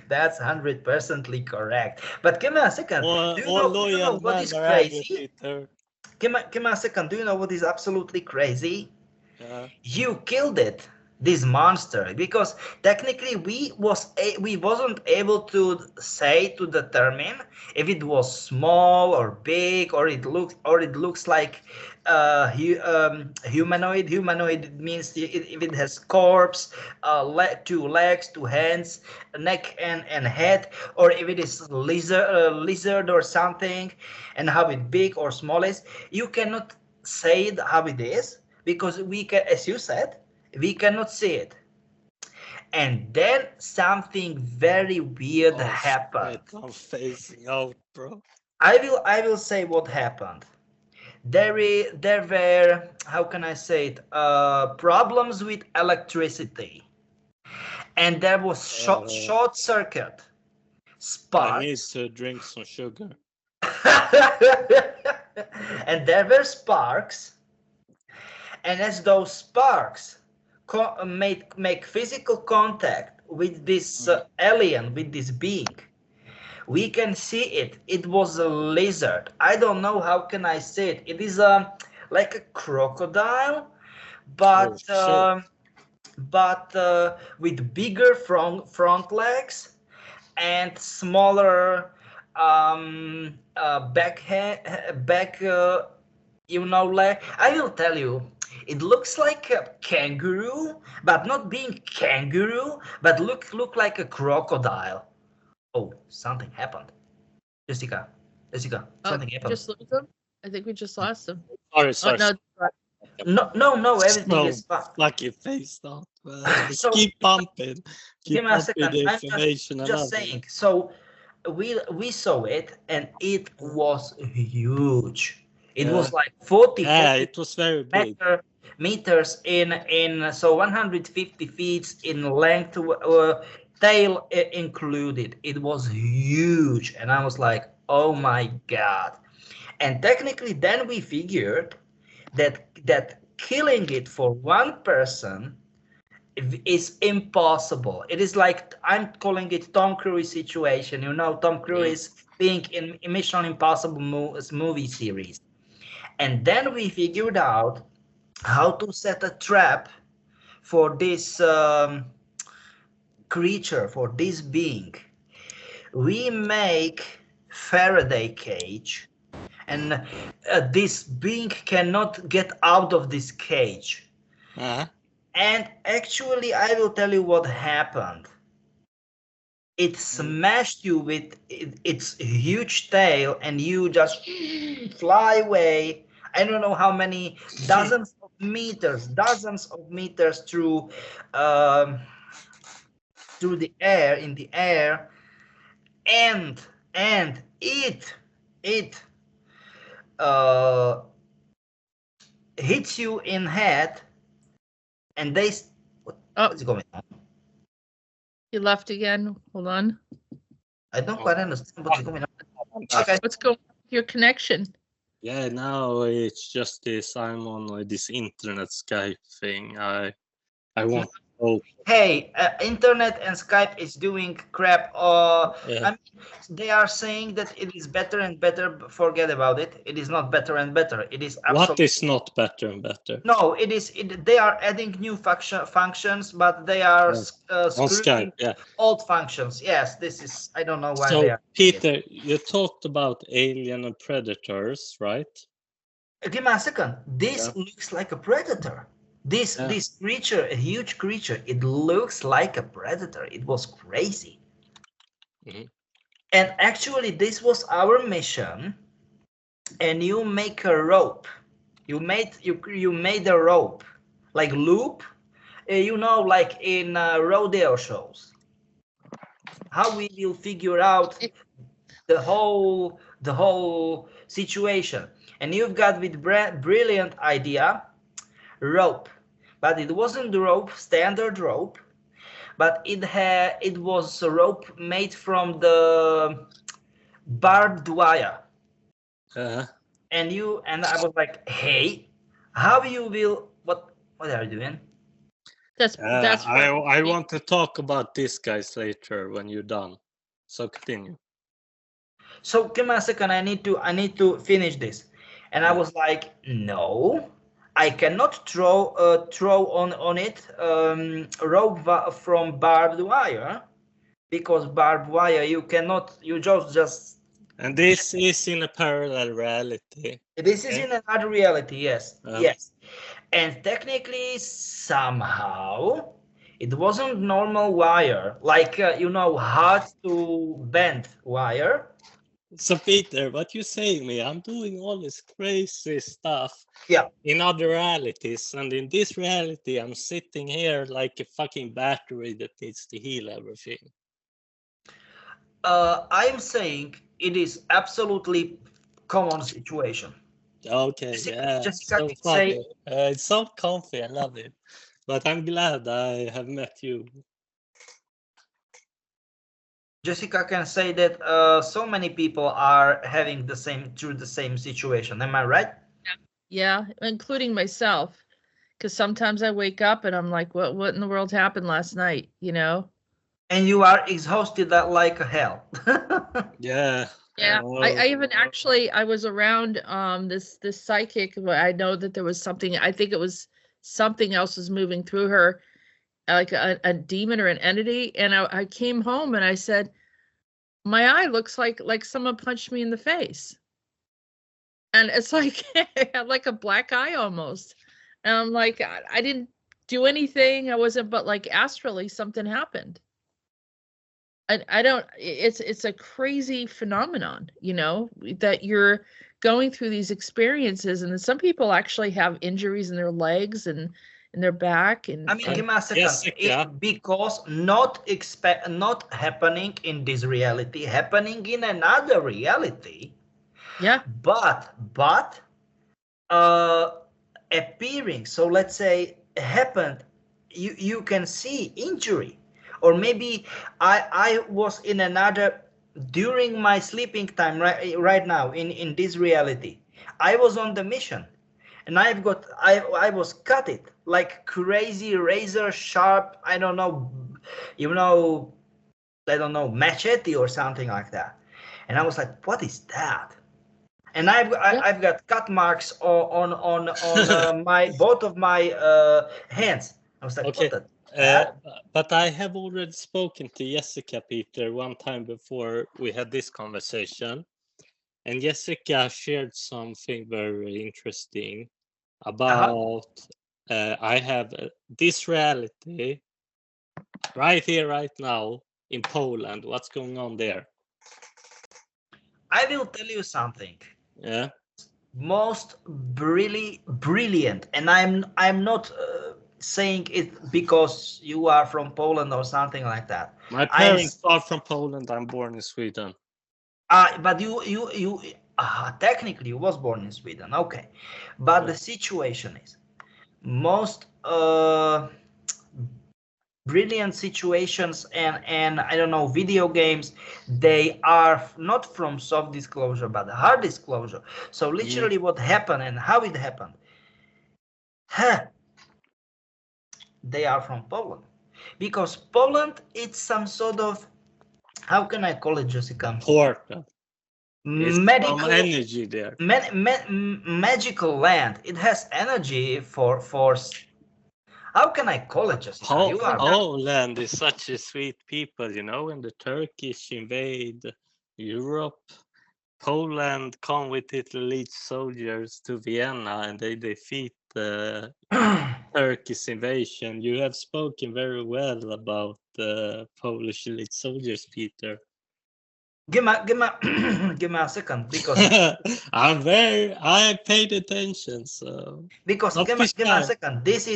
That's 100% correct. But give me a second. Do you know what is crazy? Give me a second. Do you know what is absolutely crazy? You killed it, this monster, because technically we wasn't able to say, to determine if it was small or big, or it looks like humanoid. Humanoid means if it has corpse, 2 legs, 2 hands, neck and head, or if it is lizard or something, and how it big or small is. You cannot say how it is, because we can, as you said, we cannot see it. And then something very weird happened. I'm facing out, bro. I will say what happened. there were, how can I say it, problems with electricity, and there was short circuit, I need sparks, to drink some sugar. and there were sparks, and as those sparks make physical contact with this alien, with this being, we can see it. It was a lizard. I don't know how can I say it. It is like a crocodile, but with bigger front legs and smaller back leg. I will tell you, it looks like a kangaroo, but not being kangaroo, but look like a crocodile. Oh, something happened. Jessica, something happened. Just lose them? I think we just lost them. Sorry. No, everything is fine. Fucking face that. So, keep pumping. Give me a second. The I'm information. just saying. So we saw it, and it was huge. It was like 40. Yeah, it was very big. Meters in so 150 feet in length, tail included. It was huge, and I was like, oh my god. And technically, then we figured that killing it for one person is impossible. It is like, I'm calling it Tom Cruise situation. You know, Tom Cruise being in Mission Impossible movie series. And then we figured out how to set a trap for this creature, for this being. We make Faraday cage, and this being cannot get out of this cage. And actually, I will tell you what happened. It smashed you with its huge tail, and you just fly away. I don't know how many dozens of meters through the air, in the air, and it hits you in head, and what's going on? You left again. Hold on. I don't quite understand what's going on. Okay. What's going on with your connection? Yeah, now it's just this. I'm on this internet Skype thing. I want. Hey, internet and Skype is doing crap. I mean, they are saying that it is better and better. Forget about it. It is not better and better. It is absolutely... What is not better and better? No, it is. They are adding new functions, but they are on Skype. Yeah, old functions. Yes, this is. I don't know why so, they are. Peter, you talked about alien and predators, right? Give me a second. This looks like a predator. This creature, a huge creature, it looks like a predator. It was crazy. And actually, this was our mission. And you make a rope. You made a rope, like loop. You know, like in rodeo shows. How we will figure out the whole situation. And you've got with brilliant idea, rope. But it wasn't the rope, standard rope, but it was a rope made from the barbed wire. And I was like, hey, how you will, what are you doing? That's I want to talk about this guys later when you're done. So continue. So give me a second, I need to finish this. And I was like, no. I cannot throw on it rope from barbed wire, because barbed wire you just. And this is in a parallel reality. This is in another reality, yes, yes. And technically, somehow, it wasn't normal wire, like hard to bend wire. So Peter, what you saying me? I'm doing all this crazy stuff in other realities, and in this reality, I'm sitting here like a fucking battery that needs to heal everything. I'm saying it is absolutely common situation. Okay, yeah, Jessica so can funny. say, It's so comfy. I love it. But I'm glad I have met you. Jessica can say that so many people are having the same situation. Am I right? Yeah, including myself, because sometimes I wake up and I'm like, what in the world happened last night? You know? And you are exhausted like hell. Yeah. Yeah, I even actually I was around this psychic. I know that there was something. I think it was something else was moving through her, like a demon or an entity. And I came home and I said, my eye looks like someone punched me in the face, and it's like I had like a black eye almost. And I'm like, I didn't do anything. I wasn't, but like astrally something happened. I don't, it's a crazy phenomenon, you know, that you're going through these experiences, and some people actually have injuries in their legs and in their back. And I mean, give me a second. Jessica. Because not happening in this reality, happening in another reality. yeah, But appearing. So let's say happened. You can see injury, or maybe I was in another during my sleeping time right now in this reality. I was on the mission, and I was cut it like crazy razor sharp. I don't know, I don't know, machete or something like that. And I was like, what is that? And I've got cut marks on my both of my hands. I was like, Okay. what the? But I have already spoken to Jessica, Peter, one time before we had this conversation. And Jessica shared something very interesting about I have this reality right here, right now in Poland. What's going on there? I will tell you something. Yeah. Most brilliant, and I'm not saying it because you are from Poland or something like that. My parents are from Poland. I'm born in Sweden. But you technically you was born in Sweden, okay. But the situation is most brilliant situations and I don't know, video games, they are not from soft disclosure but hard disclosure. So literally what happened and how it happened, they are from Poland, because Poland, it's some sort of, how can I call it, Jessica? Important. Medical some energy there. Magical land. It has energy for how can I call it, Jessica? Poland is such a sweet people, you know. When the Turkish invade Europe, Poland come with its elite soldiers to Vienna and they defeat the Turkish invasion. You have spoken very well about the Polish elite soldiers, Peter. Give me a second, because I paid attention, so because give me a second. This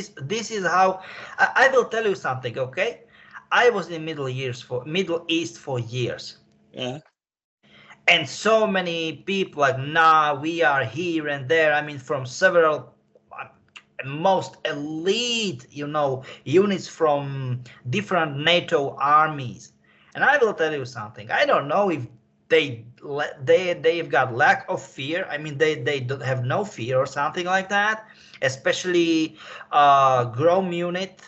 is how I will tell you something, okay? I was in Middle East for years. Yeah. And so many people like, nah, we are here and there. I mean, from several most elite, units from different NATO armies. And I will tell you something. I don't know if they've got lack of fear. I mean, they don't have no fear or something like that. Especially Grom unit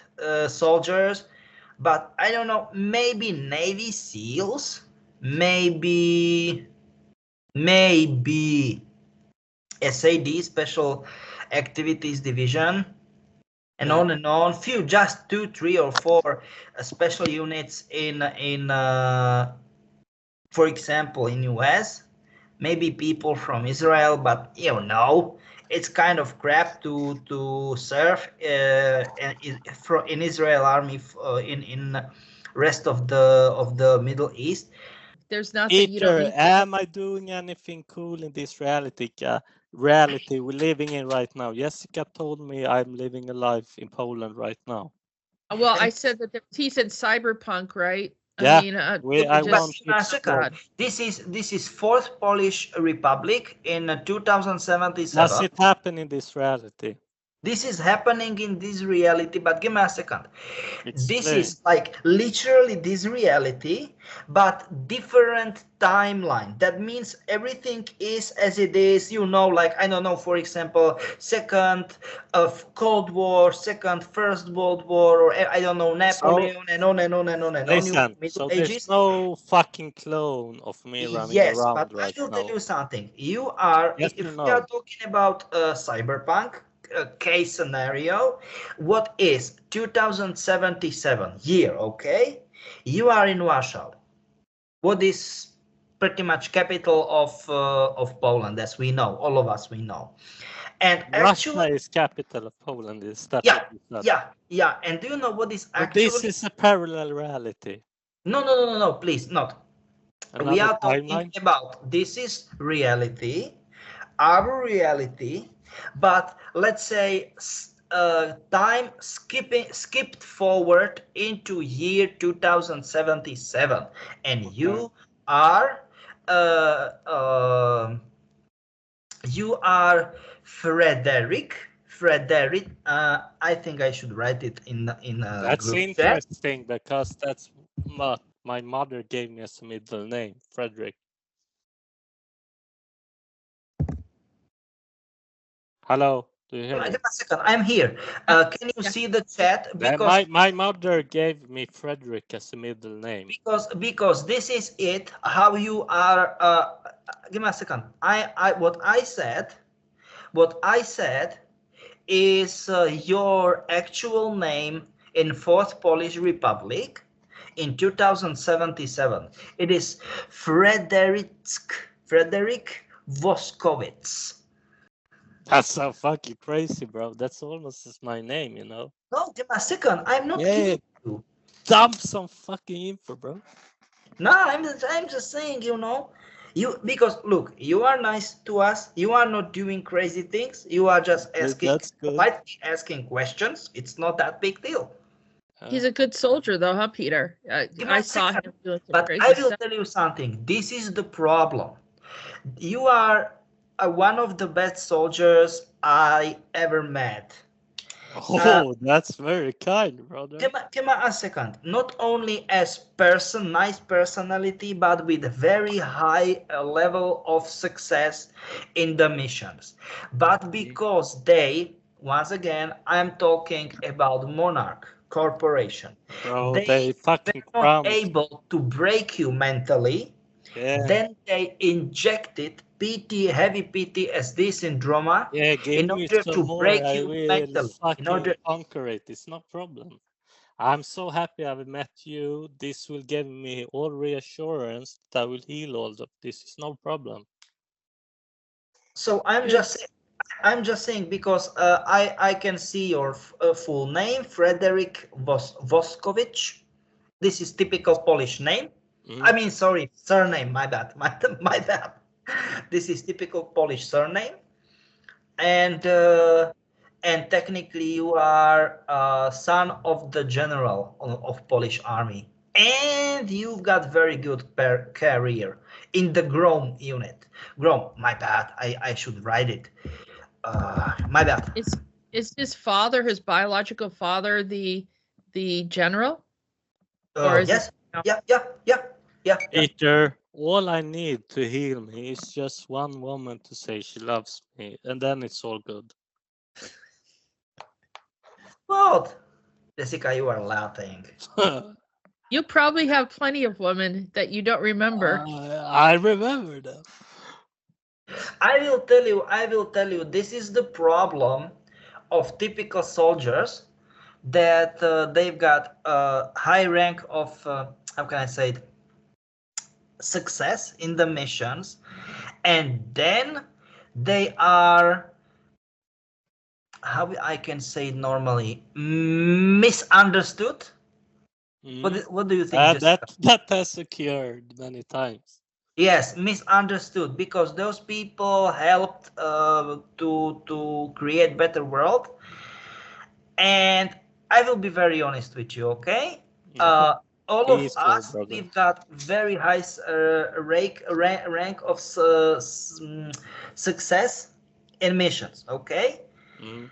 soldiers. But I don't know. Maybe Navy SEALs. Maybe SAD, Special Activities Division, and on and on. Few, just 2, 3, or 4 special units in for example, in US. Maybe people from Israel, but it's kind of crap to serve in Israel army in rest of the Middle East. There's nothing. Peter, am I doing anything cool in this reality we're living in right now? Jessica told me I'm living a life in Poland right now. Well, I said that he said cyberpunk, right? Yeah, I I just want But a second. God. This is Fourth Polish Republic in Does 2077. it happen in this reality? This is happening in this reality, but give me a second. This Explain. is like literally this reality, but different timeline. That means everything is as it is, you know, like, I don't know, for example, second of Cold War, second, First World War, or I don't know, Napoleon, and on and on and on and on. You Listen, Middle so there's Ages. no fucking clone of me running Yes, but around I right will tell now. you something. You are, Yes if or we are no? talking about cyberpunk case scenario, what is 2077 year, okay? You are in Warsaw. What is pretty much capital of Poland, as we know, all of us we know. And Russia actually, is capital of Poland. Is that yeah, what you said? yeah. And do you know what is So this actually? is a parallel reality. No, please, not. We Another are talking timeline. about this is reality, our reality, but let's say time skipped forward into year 2077, and Okay. uh, uh, you are Frederick. Frederick. I think I should write it in a That's group chat. interesting because that's what my mother gave me as a middle name, Fredrik. Hello, do you hear me? Give a second. I'm here. Can you see the chat? Because My mother gave me Fredrik as a middle name. because this is it. How you are? Give me a second. What I said is your actual name in Fourth Polish Republic in 2077. It is Frederick Woskovtich. That's so fucking crazy, bro. That's almost as my name, you know. No, give me a second. I'm not kidding you. Dump some fucking info, bro. No, I'm just saying, you know, because look, you are nice to us. You are not doing crazy things. You are just asking, That's good. politely asking questions. It's not that big deal. He's a good soldier, though, huh, Peter? Give me I a saw second. him doing some But crazy I will stuff. tell you something. This is the problem. You are one of the best soldiers I ever met. Oh, that's very kind, brother. Give me a second. Not only as nice personality, but with very high level of success in the missions. But because they, once again, I'm talking about Monarch Corporation. Bro, They fucking were not promised. able to break you mentally. Yeah. Then they injected heavy PTSD syndrome Yeah, give in me order some to more. break I you will mentally. In fucking order, conquer it. It's no problem. I'm so happy I've met you. This will give me all reassurance that I will heal all of this. It's no problem. so I'm just saying because I can see your full name, Fredrik Woskovtich. This is typical Polish name. I mean, sorry, surname. My bad. My bad. This is typical Polish surname, and technically you are son of the general of Polish army, and you've got very good career in the Grom unit. Grom, my bad. I should write it. My bad. Is his father, his biological father, the general? Or is Yes. it? Yeah. Peter, all I need to heal me is just one woman to say she loves me, and then it's all good. What? Jessica, you are laughing. You probably have plenty of women that you don't remember. I remember them. I will tell you, this is the problem of typical soldiers, that they've got a high rank of, how can I say it, success in the missions, and then they are, how I can say it normally, misunderstood. What do you think, Jessica? That has occurred many times. Yes, misunderstood, because those people helped to create better world. And I will be very honest with you, okay? all of Peaceful, us, brother. we've got very high rank of success in missions, okay? Mm.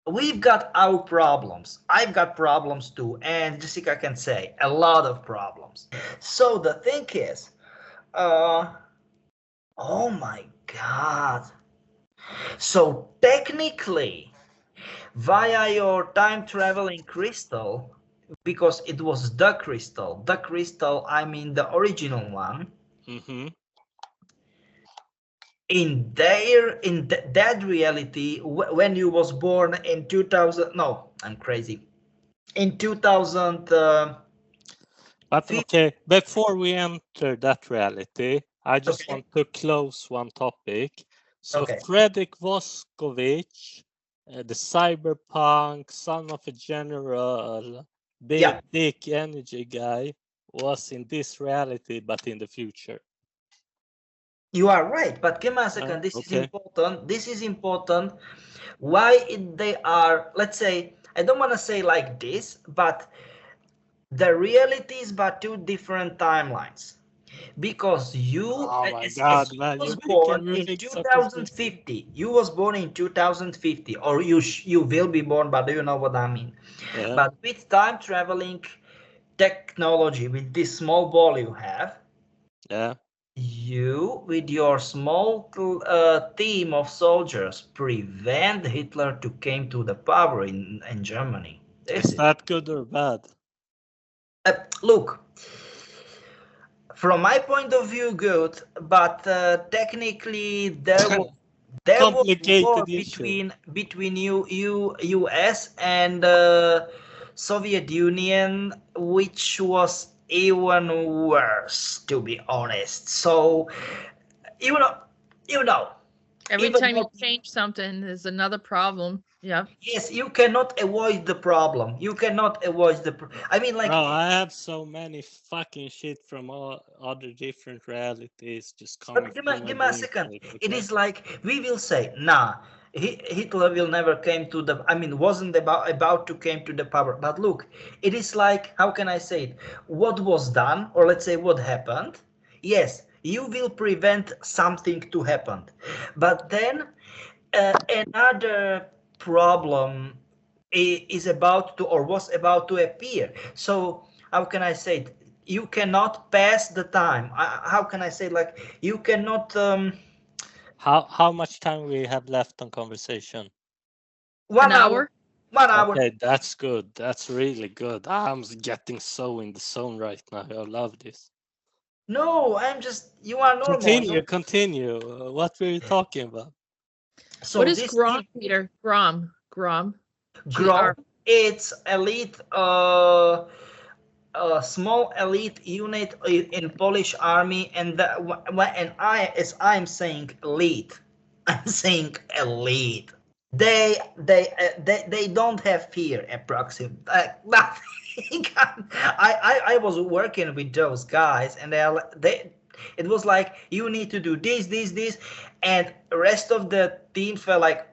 We've got our problems. I've got problems too, and Jessica can say a lot of problems. So the thing is, oh my God. So technically, via your time traveling crystal, because it was the crystal, I mean the original one, Mm-hmm. in that reality, when you was born in 2000, no, I'm crazy, in 2000, But okay, before we enter that reality, I just okay, want to close one topic. So okay, Fredrik Woskovtich, the cyberpunk son of a general, big yeah, dick energy guy, was in this reality, but in the future. you are right, but give me a second, this is Okay. important. Why they are, let's say, I don't want to say like this, but the realities but two different timelines, because you, Oh my as God, you man, was you make born in everything so confusing. 2050, you was born in 2050, or you will be born, but do you know what I mean? Yeah. But with time traveling technology, with this small ball you have, Yeah. you with your small team of soldiers prevent Hitler to came to the power in Germany. This Is is that good or bad? look, from my point of view, good, but technically there was war Complicated issue. between US and Soviet Union, which was even worse, to be honest. So you know, you know, Every even time you though, change something, there's another problem. Yeah. yes, you cannot avoid the problem. You cannot avoid I mean, like, Bro, I have so many fucking shit from all other different realities just coming but through my give me a brain. second. It Okay? is like we will say, nah, Hitler will never came to the. I mean, wasn't about to came to the power. But look, it is like, how can I say it? What was done, or let's say what happened. Yes, you will prevent something to happen, but then another problem is about to, or was about to appear. So how can I say it? You cannot pass the time. How can I say it? Like, you cannot How much time we have left on conversation? 1 An hour, hour? 1 hour. Okay, that's good. That's really good. I'm getting so in the zone right now. I love this. No, I'm just, you are normal. Continue. What were you talking about? So What is this Grom, Peter? Grom. Grom. Grom, GR. it's elite a small elite unit in Polish army, and as I'm saying elite, I'm saying elite. They don't have fear. Approximate nothing. I was working with those guys, and they it was like, you need to do this, and the rest of the teams were like,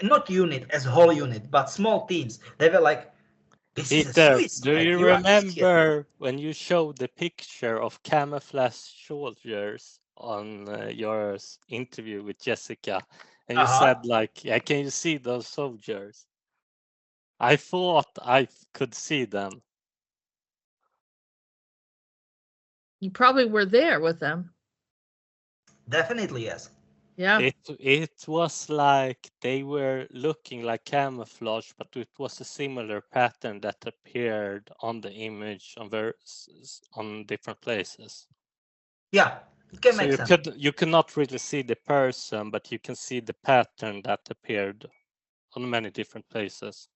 not unit as whole unit, but small teams. They were like, this is a Peter, do suicide. you You are idiot. remember when you showed the picture of camouflage soldiers on your interview with Jessica, and you Uh-huh. said like, "Yeah, can you see those soldiers?" I thought I could see them. You probably were there with them. Definitely yes. Yeah. It was like they were looking like camouflage, but it was a similar pattern that appeared on the image on different places. Yeah, it can So make sense. you cannot really see the person, but you can see the pattern that appeared on many different places.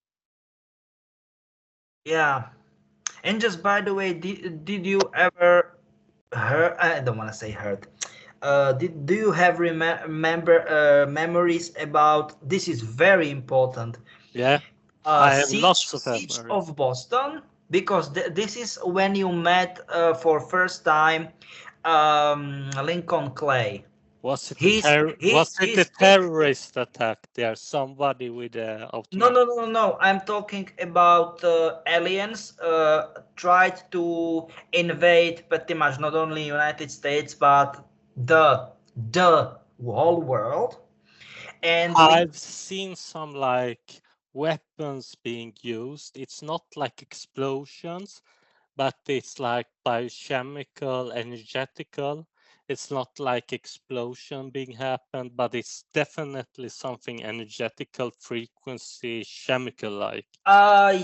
Yeah. And just by the way, did you ever heard? I don't want to say heard. Do you have remember memories about? This is very important. Yeah, I have lots of Siege memories. of Boston, because this is when you met for first time Lincoln Clay. Was it He's was it he's a terrorist attack there? Somebody with a automatic? no. I'm talking about aliens tried to invade pretty much not only United States but the whole world. And I've seen some like weapons being used. It's not like explosions, but it's like biochemical, energetical. It's not like explosion being happened, but it's definitely something energetical, frequency, chemical like.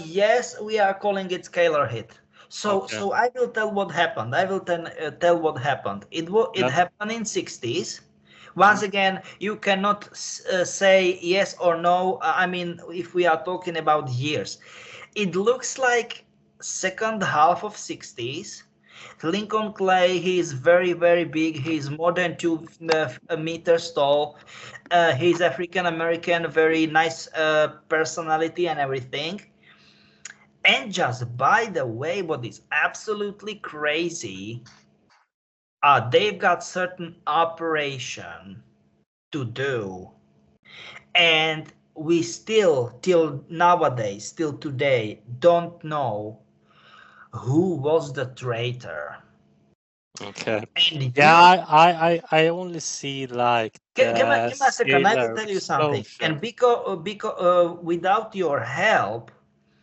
yes, we are calling it scalar hit. So Okay. so I will tell what happened. I will tell what happened. It Yeah. happened in 60s. Once again, you cannot say yes or no. I mean, if we are talking about years, it looks like second half of 60s. Lincoln Clay, he is very, very big. He's more than 2 meters tall. He's African American, very nice personality and everything. And just by the way, what is absolutely crazy, they've got certain operation to do, and we still, till nowadays, till today, don't know who was the traitor. Okay. And Yeah, I only see like give me the a second. I will scalar tell you something. explosion. And because without your help,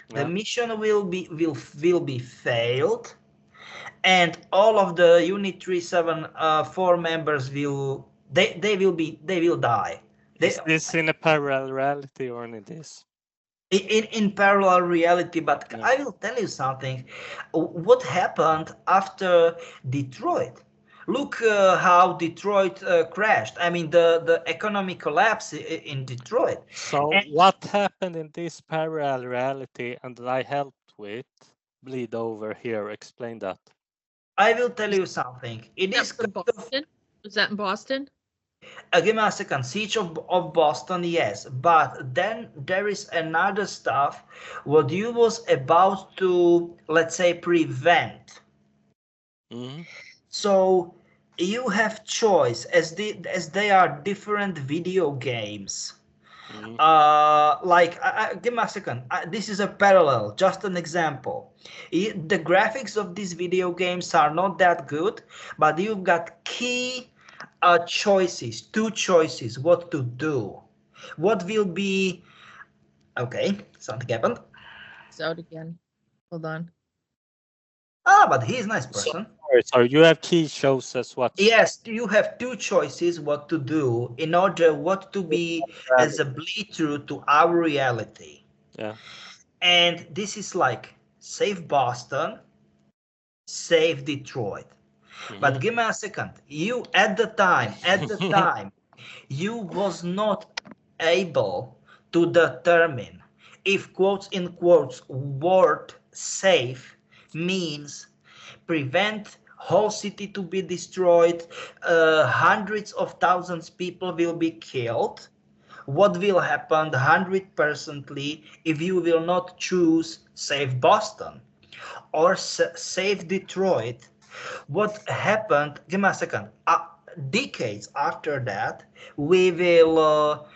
the Yeah. mission will be failed, and all of the Unit 374 members they will die. Is this in a parallel reality or in this? In parallel reality. But Yeah. I will tell you something. What happened after Detroit? Look how Detroit crashed. I mean, the economic collapse in Detroit. So And what happened in this parallel reality and that I helped with bleed over here? Explain that. I will tell you something. It is In kind of Boston? Was that in Boston? give me a second. Siege of Boston, yes, but then there is another stuff what you was about to, let's say, prevent. Mm-hmm. So you have choice as they are different video games. Mm-hmm. Like give me a second. This is a parallel, just an example. The graphics of these video games are not that good, but you've got key choices, two choices, what to do. What will be okay? Something happened. It's out again. Hold on. But he's a nice person. So you have key choices what? Yes, you have two choices what to do in order what to be as a bleed through to our reality. Yeah. And this is like save Boston, save Detroit. But give me a second. You at the time, you was not able to determine if quotes in quotes word save means prevent whole city to be destroyed, hundreds of thousands people will be killed. What will happen 100%ly if you will not choose save Boston or save Detroit? What happened? Give me a second. Decades after that, we will,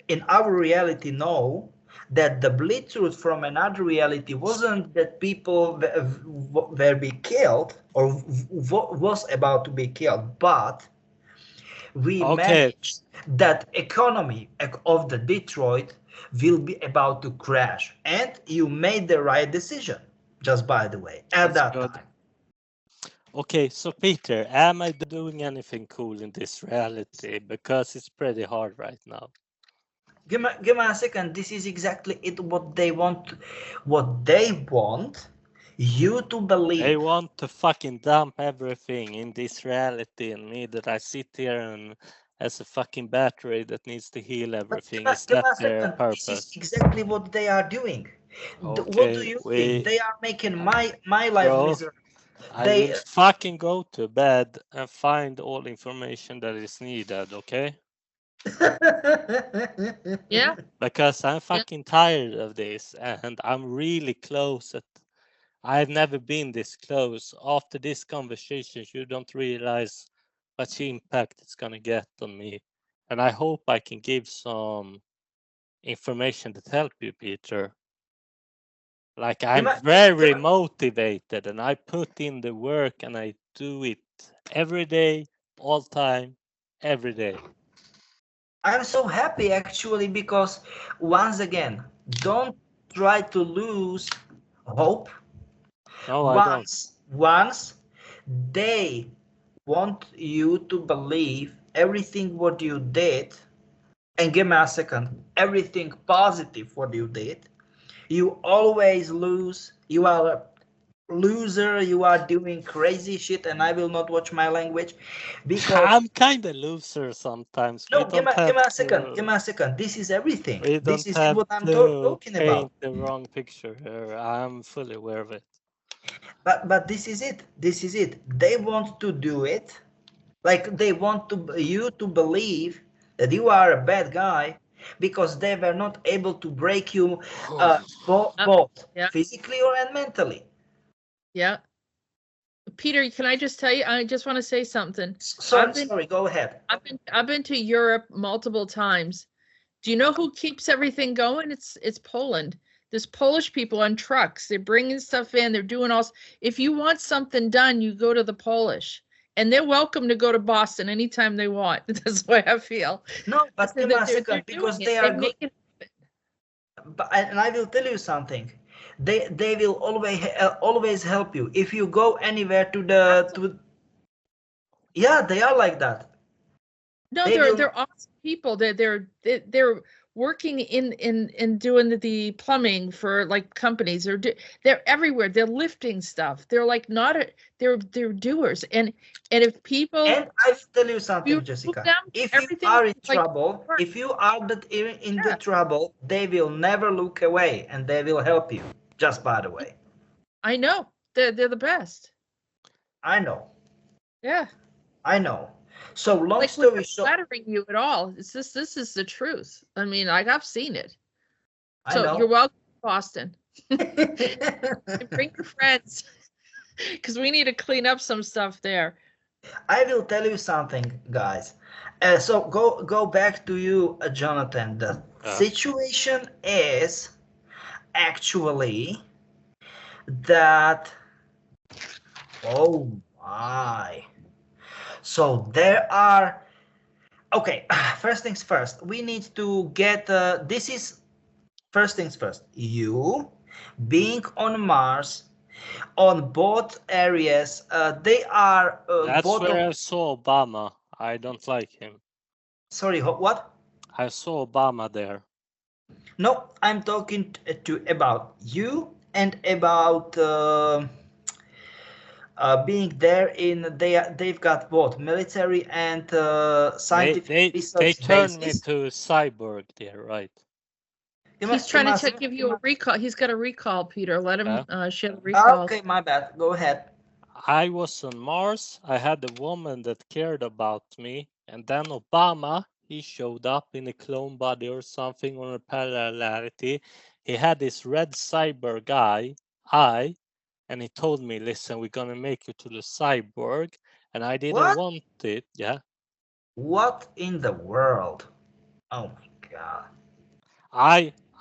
in our reality, know that the bleed truth from another reality wasn't that people were be killed or was about to be killed, but we managed that economy of the Detroit will be about to crash, and you made the right decision. Just by the way, at That's that good. time. Okay, so Peter, am I doing anything cool in this reality? Because it's pretty hard right now. Give me a second. This is exactly it. What they want you to believe. They want to fucking dump everything in this reality and me that I sit here and as a fucking battery that needs to heal everything. Is Give me that a their second. This is purpose? exactly what they are doing. What do Okay, you think? They are making my life Bro, miserable. I They will fucking go to bed and find all information that is needed, okay? Yeah. Because I'm fucking tired of this and I'm really close at. I've never been this close. After this conversation, you don't realize much impact it's gonna get on me. And I hope I can give some information that help you, Peter. Like I'm very motivated and I put in the work and I do it every day, all time, every day. I'm so happy actually because once again, don't try to lose hope. No, I don't. Once they want you to believe everything what you did, and give me a second, everything positive what you did, you always lose. You are a loser. You are doing crazy shit, and I will not watch my language because I'm kind of loser sometimes. no. We Give me don't have a second. Give to. me a second. This is everything. We This don't is have what I'm to talking paint about. the wrong picture here. I'm fully aware of it. But this is it. This is it. They want to do it, like they want you to believe that you are a bad guy because they were not able to break you both Yeah. physically or mentally. Yeah. Peter, can I just tell you? I just want to say something. Sorry. Go ahead. I've been to Europe multiple times. Do you know who keeps everything going? It's Poland. There's Polish people on trucks. They're bringing stuff in. They're doing all. If you want something done, you go to the Polish, and they're welcome to go to Boston anytime they want. That's the way I feel. No, but give me a second, because they are good. And I will tell you something. They will always help you if you go anywhere to. Yeah, they are like that. No, they're awesome people. They're working in doing the plumbing for like companies. They're everywhere. They're lifting stuff. They're like they're doers. And if people, and I will tell you something, Jessica. If you are in trouble, if you are in the trouble, they will never look away and they will help you. Just by the way. I know they're the best. I know. Yeah. I know. So long story short, flattering you at all. It's this is the truth. I mean, I've seen it. So I know. You're welcome to Boston. Bring your friends, because we need to clean up some stuff there. I will tell you something, guys. So go back to you, Jonathan. The situation is actually that. Oh my. So there are. Okay, first things first. We need to get. This is first things first. You being on Mars, on both areas, they are. That's both where I saw Obama. I don't like him. Sorry, what? I saw Obama there. No, I'm talking about you and about being there in. They've got both military and scientific research They turned bases. me to cyborg there, right? He's trying to give you a recall. He's got a recall, Peter. Let him share the recall. Okay, my bad. Go ahead. I was on Mars. I had a woman that cared about me, and then Obama, he showed up in a clone body or something on a parallelity. He had this red cyber eye, and he told me, listen, we're gonna make you to the cyborg, and I didn't want it. Yeah. What in the world? Oh my god.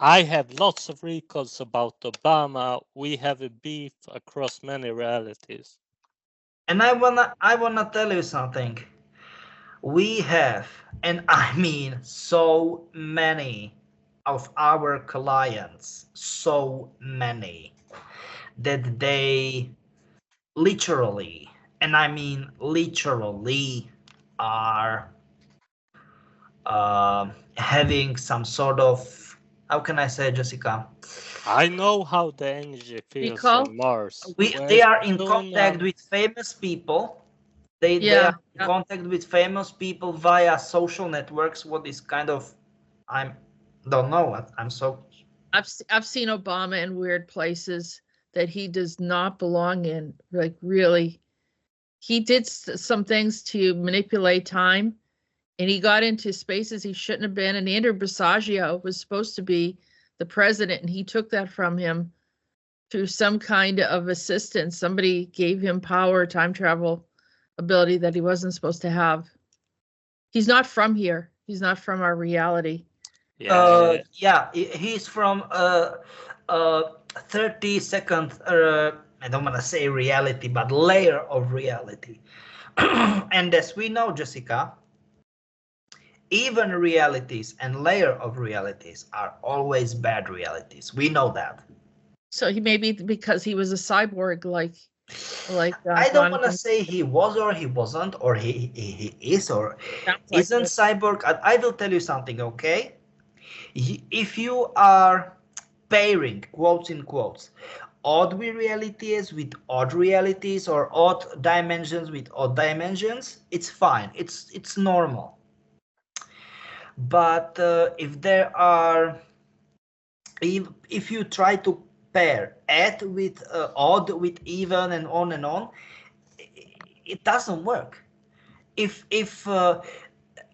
I have lots of recalls about Obama. We have a beef across many realities. And I wanna tell you something. We have, and I mean so many of our clients, so many, that they literally, and I mean literally, are having some sort of, how can I say, Jessica? I know how the energy feels on Mars. They are in contact with famous people. They are in contact with famous people via social networks. What is kind of, don't know. I'm so. I've seen Obama in weird places that he does not belong in. Like really, he did some things to manipulate time, and he got into spaces he shouldn't have been. And Andrew Basiago was supposed to be the president, and he took that from him through some kind of assistance. Somebody gave him power, time travel ability that he wasn't supposed to have. He's not from here. He's not from our reality. Yeah. Yeah, he's from 30-second, I don't want to say reality, but layer of reality. And as we know, Jessica, even realities and layer of realities are always bad realities. We know that. So he maybe because he was a cyborg, like I don't want to Jonathan say he was or he wasn't, or he is or sounds like isn't it. cyborg. I will tell you something, okay? If you are pairing, quotes in quotes, odd realities with odd realities or odd dimensions with odd dimensions, it's fine. It's normal. But if there are, if you try to pair add with odd with even and on, it doesn't work. If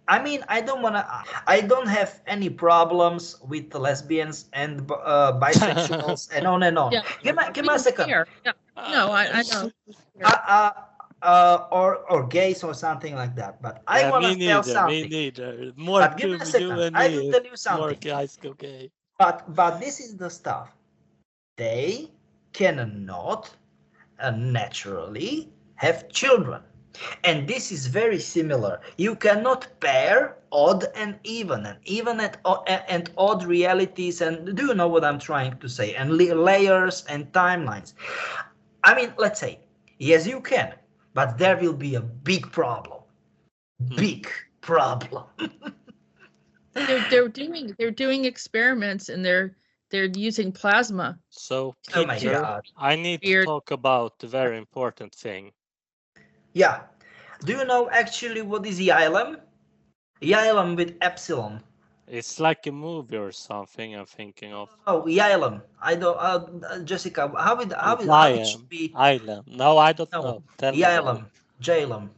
I mean, I don't have any problems with the lesbians and bisexuals and on and on. Yeah. Give me a second. Here. Yeah. No, I know. Or gays or something like that. But I Yeah, want me to tell neither. something. Me neither. More But give me a to second. you and I me. will tell you More something. guys go gay. But this is the stuff. They cannot naturally have children. And this is very similar. You cannot pair odd and even and odd realities. And do you know what I'm trying to say? And layers and timelines. I mean, let's say, yes, you can, but there will be a big problem. Big problem. They're doing experiments and they're using plasma. So, Oh my Peter, God. I need to Weird. talk about the very important thing. Yeah. Do you know actually what is Yylem? Yylem with epsilon. It's like a movie or something I'm thinking of. Oh, Yylem. I don't. Jessica, how it should be? Island. No, I don't No, know. Tell me. Yylem. Jalem.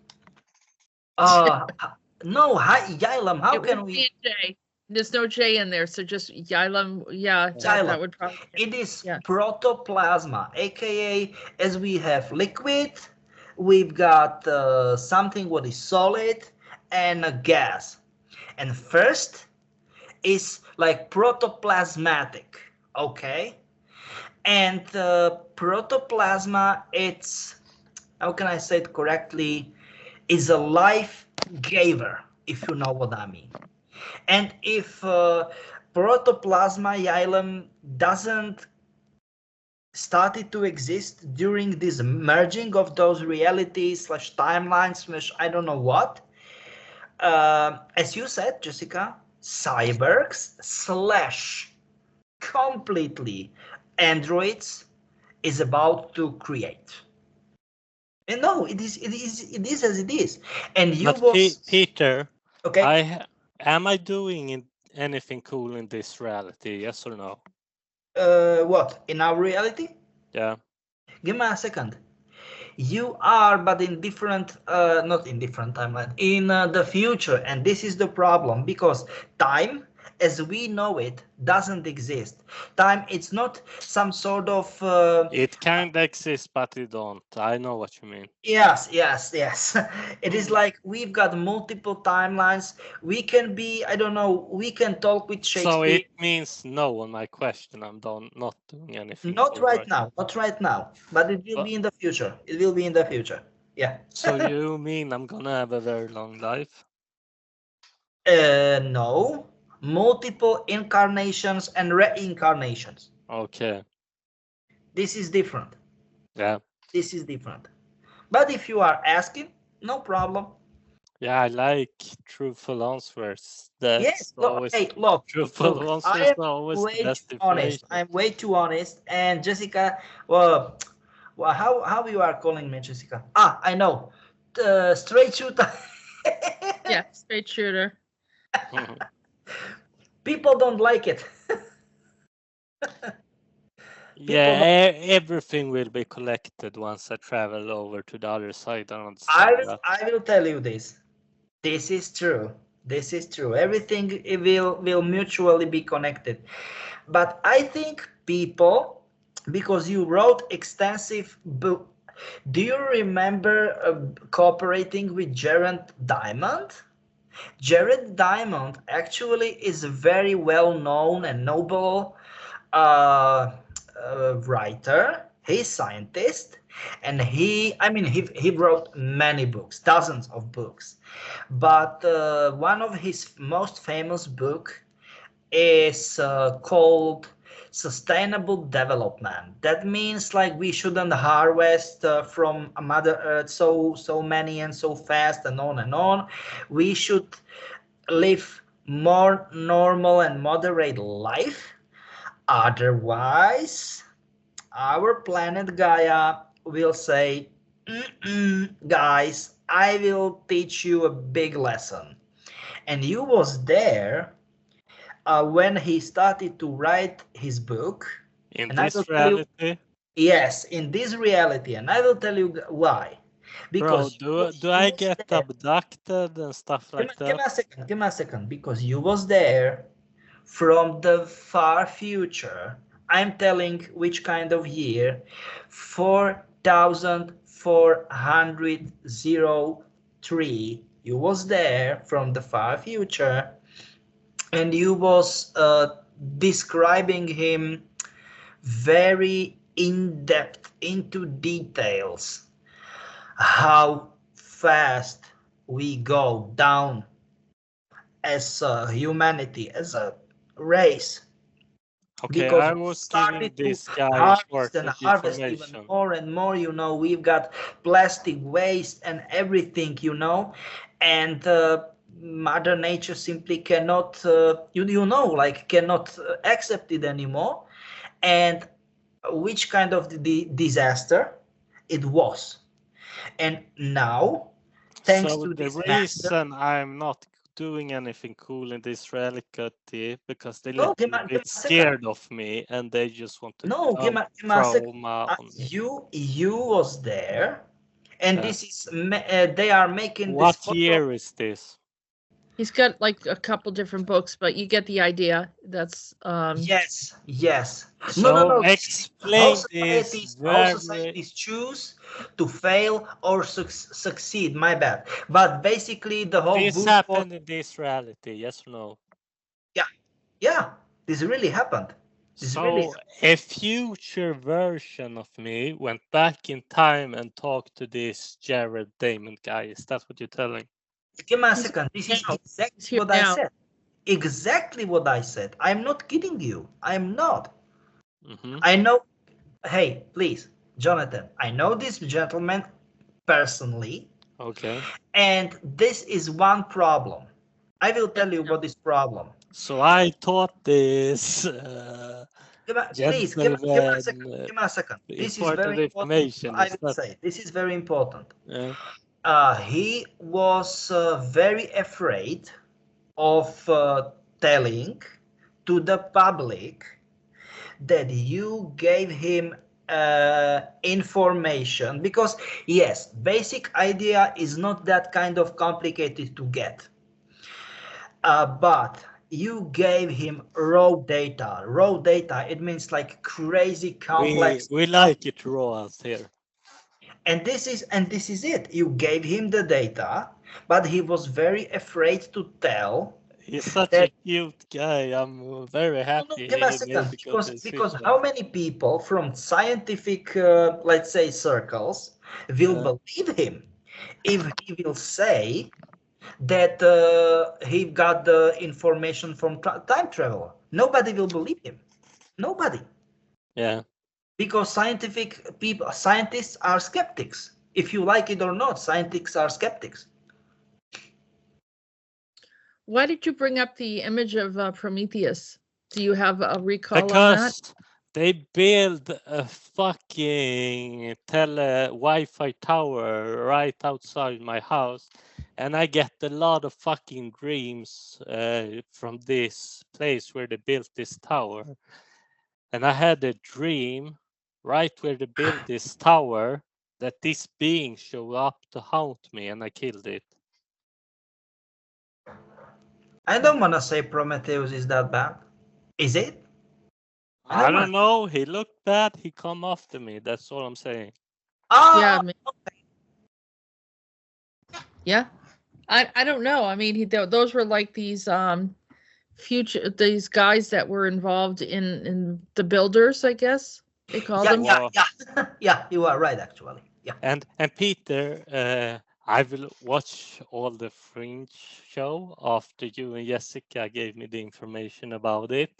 No, Yylem. How It can would we? be a J. There's no J in there, so just Yylem. Yeah, that would probably. It is Yeah. protoplasma, aka as we have liquid, we've got something what is solid and a gas. And first is like protoplasmatic, okay? And protoplasma, it's, how can I say it correctly, is a life giver, if you know what I mean. And if protoplasma Yylem doesn't started to exist during this merging of those realities / timelines / I don't know what, as you said, Jessica, cyborgs / completely androids is about to create. And no, it is as it is. And you But was Peter, okay. Am I doing anything cool in this reality? Yes or no? What in our reality? Yeah. Give me a second. You are, but in different, not in different timeline, in the future, and this is the problem because time, as we know it, doesn't exist. Time, it's not some sort of. It kind of exists, but it don't. I know what you mean. Yes. It is like we've got multiple timelines. We can be, I don't know, we can talk with Shakespeare. So it means no on my question. I'm not doing anything. Not right now, but it will be in the future. It will be in the future. Yeah. So you mean I'm gonna have a very long life? No. Multiple incarnations and reincarnations. Okay. This is different. Yeah. This is different. But if you are asking, no problem. Yeah, I like truthful answers. That's yes. always Look. truthful answers are always the best honest. I'm way too honest. And Jessica, well, how you are calling me, Jessica? I know. Straight shooter. Yeah, straight shooter. People don't like it. Yeah, everything will be collected once I travel over to the other side. I will tell you this. This is true. Everything will mutually be connected. But I think people, because you wrote extensive book, Do you remember cooperating with Jared Diamond? Jared Diamond actually is a very well-known and noble writer. He's scientist, and he wrote many books, dozens of books. But one of his most famous book is called sustainable development. That means like we shouldn't harvest from Mother Earth so many and so fast and on and on. We should live more normal and moderate life. Otherwise, our planet Gaia will say, guys, I will teach you a big lesson. And you was there when he started to write his book. In And this reality? Yes, in this reality. And I will tell you why. Bro, Because do I get abducted and stuff like that? Give me a second. Because you was there from the far future. I'm telling which kind of year. 4403. You was there from the far future. And you was describing him very in-depth, into details, how fast we go down as humanity, as a race. Okay, Because I we was giving started this to guy harvest and important harvest even information. more and more, we've got plastic waste and everything, and Mother Nature simply cannot, cannot accept it anymore. And which kind of disaster it was. And now, thanks So to the this master, reason I'm not doing anything cool in this reality because they no, little bit scared of me and they just want to give me a trauma on me. You was there, and this is they are making what this year is this? He's got like a couple different books, but you get the idea. That's yes. So No. explain this All societies choose to fail or succeed. My bad. But basically, the whole this book happened in this reality, yes or no? Yeah, this really happened. A future version of me went back in time and talked to this Jared Damon guy. Is that what you're telling? Give me a second. This is exactly what I said. Exactly what I said. I'm not kidding you. I'm not. I know. Hey, please, Jonathan. I know this gentleman personally. Okay. And this is one problem. I will tell you what is problem. So I taught this. Please, give me a second. This is very important. I will say this is very important. Yeah. He was very afraid of telling to the public that you gave him information, because yes, basic idea is not that kind of complicated to get, but you gave him raw data. It means like crazy complex. We like it raw out here. And this is it. You gave him the data, but he was very afraid to tell. He's such a cute guy. I'm very happy. Give us a second, because how many people from scientific, let's say, circles will believe him if he will say that he got the information from time traveler? Nobody will believe him. Nobody. Yeah. Because scientists are skeptics. If you like it or not, scientists are skeptics. Why did you bring up the image of Prometheus? Do you have a recall on that? Because they build a fucking Wi-Fi tower right outside my house, and I get a lot of fucking dreams from this place where they built this tower. And I had a dream right where they built this tower that this being showed up to haunt me, and I killed it. I don't want to say Prometheus is that bad. Is it? I don't know. He looked bad. He come after me. That's all I'm saying. Yeah, Ah, yeah. I don't know. I mean, those were like these these guys that were involved in the builders, I guess they called yeah, them. yeah, Wow. yeah. Yeah, you are right, actually. Yeah. And Peter, I will watch all the Fringe show after you and Jessica gave me the information about it.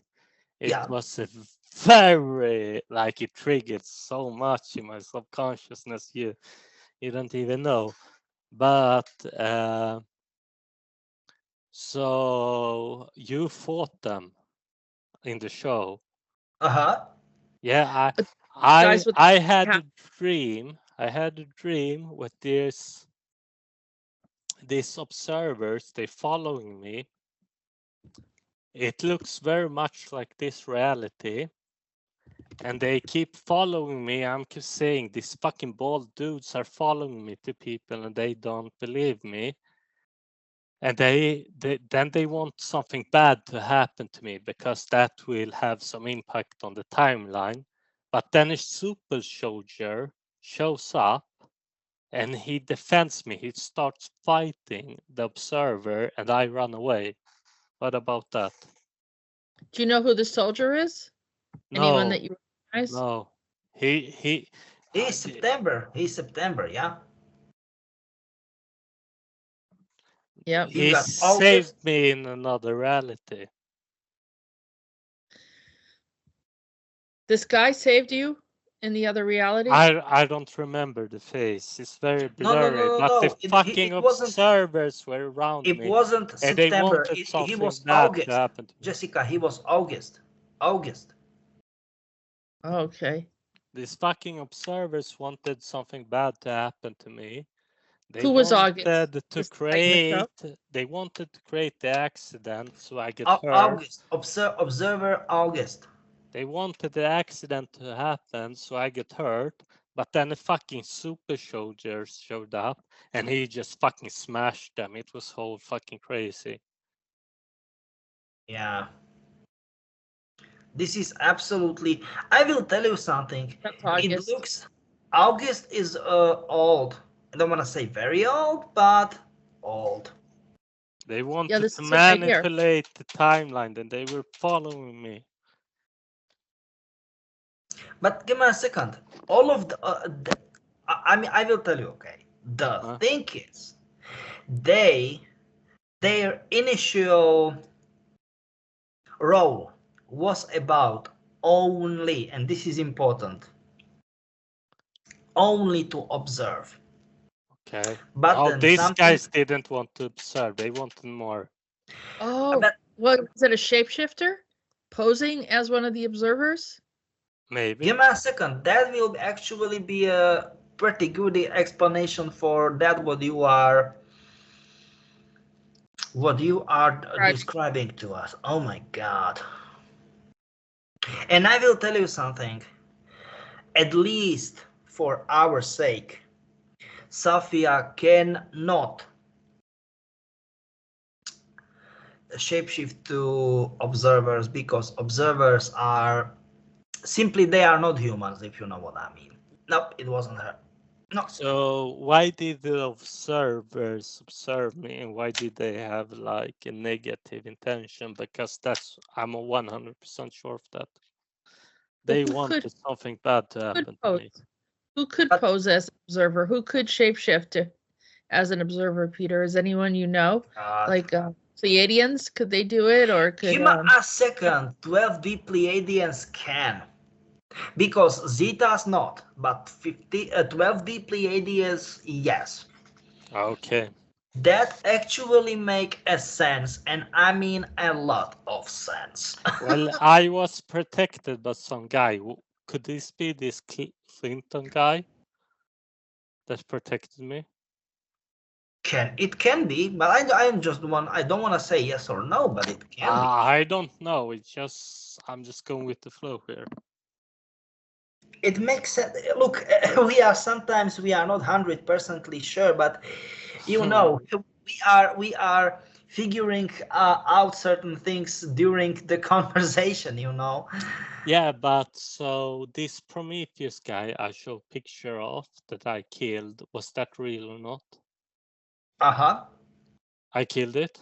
It Yeah. was a very like it triggered so much in my subconsciousness you don't even know. But so you fought them in the show. Uh-huh. Yeah, Guys with I had a dream. I had a dream with these observers. They following me. It looks very much like this reality. And they keep following me. I'm saying these fucking bald dudes are following me to people and they don't believe me. And then they want something bad to happen to me because that will have some impact on the timeline. But then a super soldier shows up and he defends me. He starts fighting the observer and I run away. What about that? Do you know who the soldier is? Anyone that No, you recognize? no. He He's September. He's September, yeah. Yep. You he got saved August. me in another reality. This guy saved you in the other reality? I don't remember the face. It's very No, no, no, blurry. no, But the no. fucking observers were around It me wasn't and they September. wanted He something was bad to August. happen to me. Jessica, he was August. August. Okay. These fucking observers wanted something bad to happen to me. They Who was wanted August? to This guy in the show? they wanted to create the accident so I get hurt. August. Observer August. They wanted the accident to happen so I get hurt, but then the fucking super soldier showed up and he just fucking smashed them. It was whole fucking crazy. Yeah. This is absolutely. I will tell you something. That's It August. looks. August is old. I don't want to say very old, but old. They wanted this to is it right here. manipulate the timeline and they were following me. But give me a second. All of I mean, I will tell you. Okay. The thing is, their initial role was about only, and this is important, only to observe. Okay. But Oh, then these something. guys didn't want to observe. They wanted more. Oh, But what is it? A shapeshifter posing as one of the observers? Maybe. give me a second. That will actually be a pretty good explanation for that. What you are Right. describing to us. Oh my god. And I will tell you something. At least for our sake, Sophia cannot shapeshift to observers because observers are simply, they are not humans, if you know what I mean. Nope, it wasn't her. No. So why did the observers observe me and why did they have like a negative intention? Because I'm 100% sure of that. They who wanted could something bad to happen to me. Who could But- pose as observer? Who could shapeshift as an observer, Peter? Is anyone you know? God. Like Pleiadians? Could they do it? Or could Give me a second. 12D Pleiadians can. Because Zetas not, but 12D Pleiadians, yes. Okay. That actually make a sense, and I mean a lot of sense. Well, I was protected by some guy. Could this be this Clinton guy that protected me? It can be, but I don't want to say yes or no, but it can be. I don't know. I'm just going with the flow here. It makes sense. Look, we are not 100% sure, but you know, we are figuring out certain things during the conversation, you know. Yeah, but so this Prometheus guy I showed picture of that I killed, was that real or not? Uh-huh. I killed it.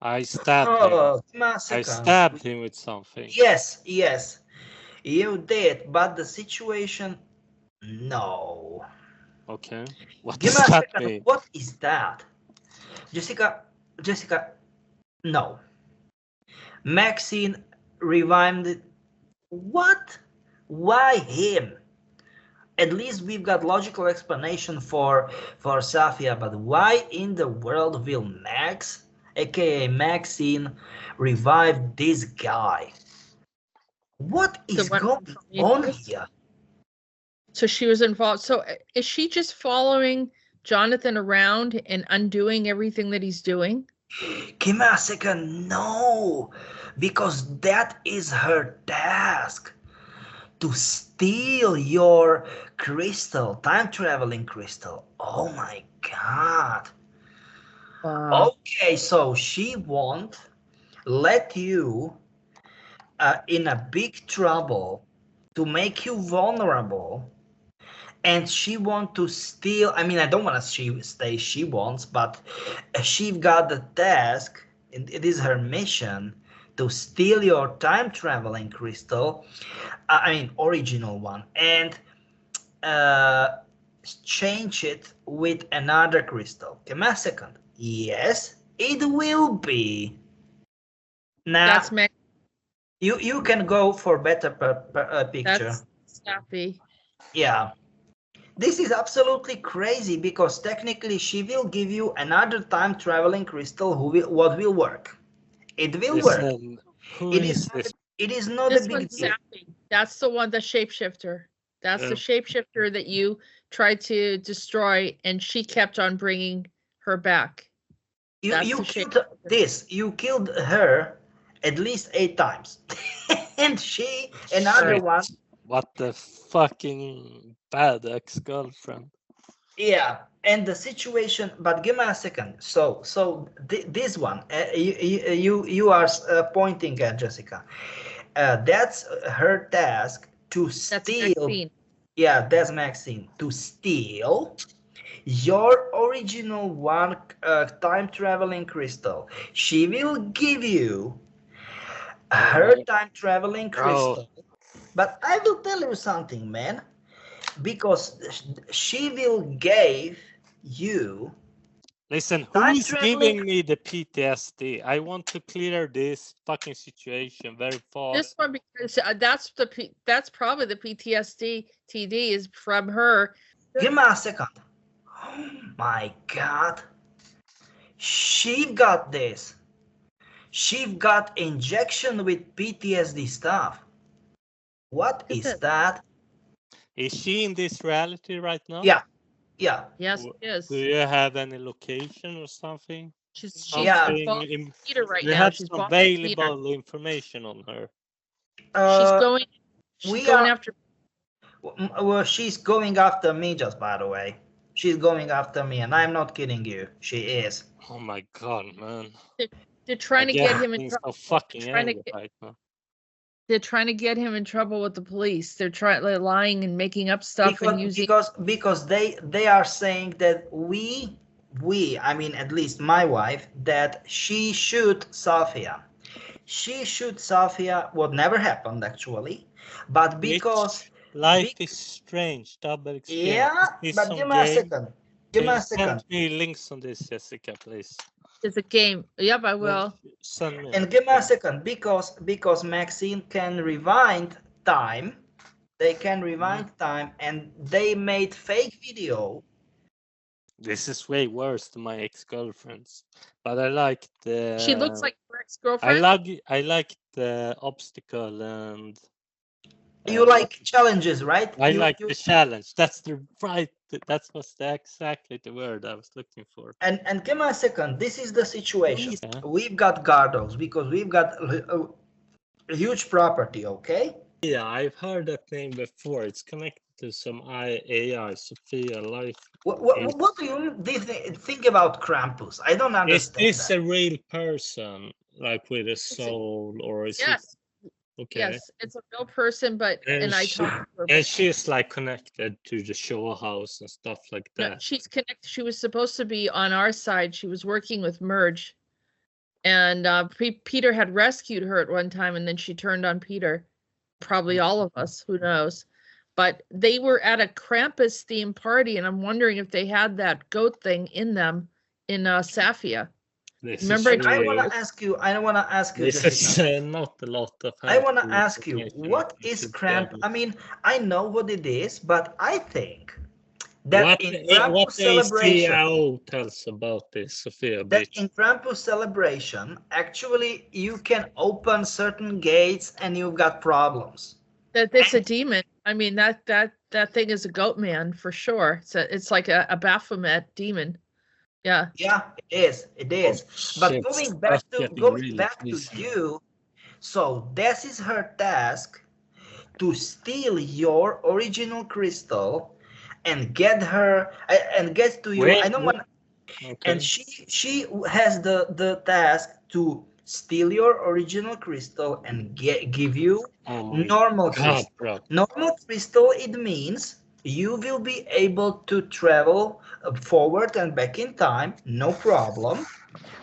I stabbed him. Oh, give me a I second. stabbed him with something. Yes, yes, you did, but the situation, no. Okay. What Give does me a that second. mean? What is that? Jessica, no. Maxine revived. What? Why him? At least we've got logical explanation for Safia, but why in the world will Max, aka Maxine, revive this guy? What is one going from on Prometheus? here? So she was involved. So is she just following Jonathan around and undoing everything that he's doing? Give me a second. No, because that is her task. To steal your crystal, time traveling crystal. Oh my god. Wow. Okay, so she won't let you in a big trouble to make you vulnerable, and she want to steal. I mean, I don't want to say she wants, but she got the task, and it is her mission to steal your time traveling crystal. I mean, original one, and change it with another crystal. Give me a second. Yes, it will be. Now, That's Max. you can go for better picture. That's Sappy. Yeah. This is absolutely crazy because technically she will give you another time traveling crystal what will work. It will work. Listen, who It is is this? it is not a This big one's deal. Sappy. That's the one, the shapeshifter. That's Yeah. the shapeshifter that you tried to destroy, and she kept on bringing her back. That's You the killed shapeshifter. this. You killed her at least 8 times. And she another Shit. one. What the fucking bad ex-girlfriend. Yeah, and the situation, but give me a second. So this one, you are pointing at Jessica. That's her task to That's steal. Maxine. Yeah, that's Maxine, to steal your original one time traveling crystal. She will give you her time traveling crystal. But I will tell you something, man, because she will give you. Listen, who Time is traveling- giving me the PTSD? I want to clear this fucking situation very fast. This one, because that's probably the PTSD TD is from her. Give me a second. Oh my god. She got this. She got injection with PTSD stuff. What Is is it? that? Is she in this reality right now? Yeah. Yeah. Yes, it is. Do you have any location or something? She's Yeah. bothering Peter right Do you now. have She's some bothering Peter. available information on her? She's going. we She's going are- after. Well, she's going after me, just by the way. She's going after me, and I'm not kidding you. She is. Oh my god, man. They're trying to get him in trouble. So fucking Trying to angry get- right now. They're trying to get him in trouble with the police. They're lying and making up stuff and using. Because they are saying that we I mean at least my wife, that she shoot Safia. She shoot Safia. What never happened actually, but because Life is strange. Double experience. yeah, Is but some give me a game? second. Give me a second. Send me links on this, Jessica, please. It's a game. Yep, I will. Send me. And give me a second, because Maxine can rewind time. They can rewind time, and they made fake video. This is way worse than my ex-girlfriends, but I like the. She looks like her ex-girlfriend. I like the obstacle and. You like challenges, right? I You- like you- the challenge. That's the right. That was exactly the word I was looking for. And give me a second. This is the situation. Yeah. We've got Gardos because we've got a huge property. Okay. Yeah, I've heard that name before. It's connected to some AI Sophia life. What do you think about Krampus? I don't Is understand this that. a real person, like with a soul, or is Yes, it okay? yes, it's a real person, but and I talked to her. And she's like connected to the show house and stuff like No, that. she's connected. She was supposed to be on our side. She was working with Merge, and Peter had rescued her at one time, and then she turned on Peter. Probably all of us, who knows? But they were at a Krampus themed party, and I'm wondering if they had that goat thing in them in Safia. This Remember, is I really, want to ask you. this Jessica. is not a lot of. I want to helpful ask you, information what I is should cramp? gather. I mean, I know what it is, but I think that What in Krampus celebration, ACIO tells about this, Sophia, that bitch? in Krampus celebration, actually you can open certain gates and you've got problems. that it's a demon. I mean, that thing is a goat man for sure. It's like a Baphomet demon. Yeah. Yeah, it is. It is. But Shit, going back that's to getting really you, crazy. so this is her task to steal your original crystal and get her and get to you. Wait, I don't want. Okay. And she has the task to steal your original crystal and give you Oh my normal God, crystal. bro. Normal crystal, it means you will be able to travel forward and back in time, no problem,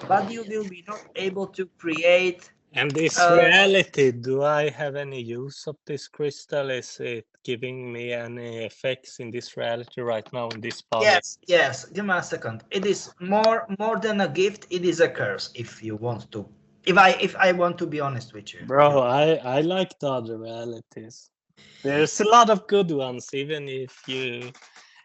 but you will be not able to create. And this reality, do I have any use of this crystal? Is it giving me any effects in this reality right now in this body? Yes. Give me a second. It is more than a gift. It is a curse. If you want to, if I want to be honest with you, Bro, I like the other realities. There's a lot of good ones, even if you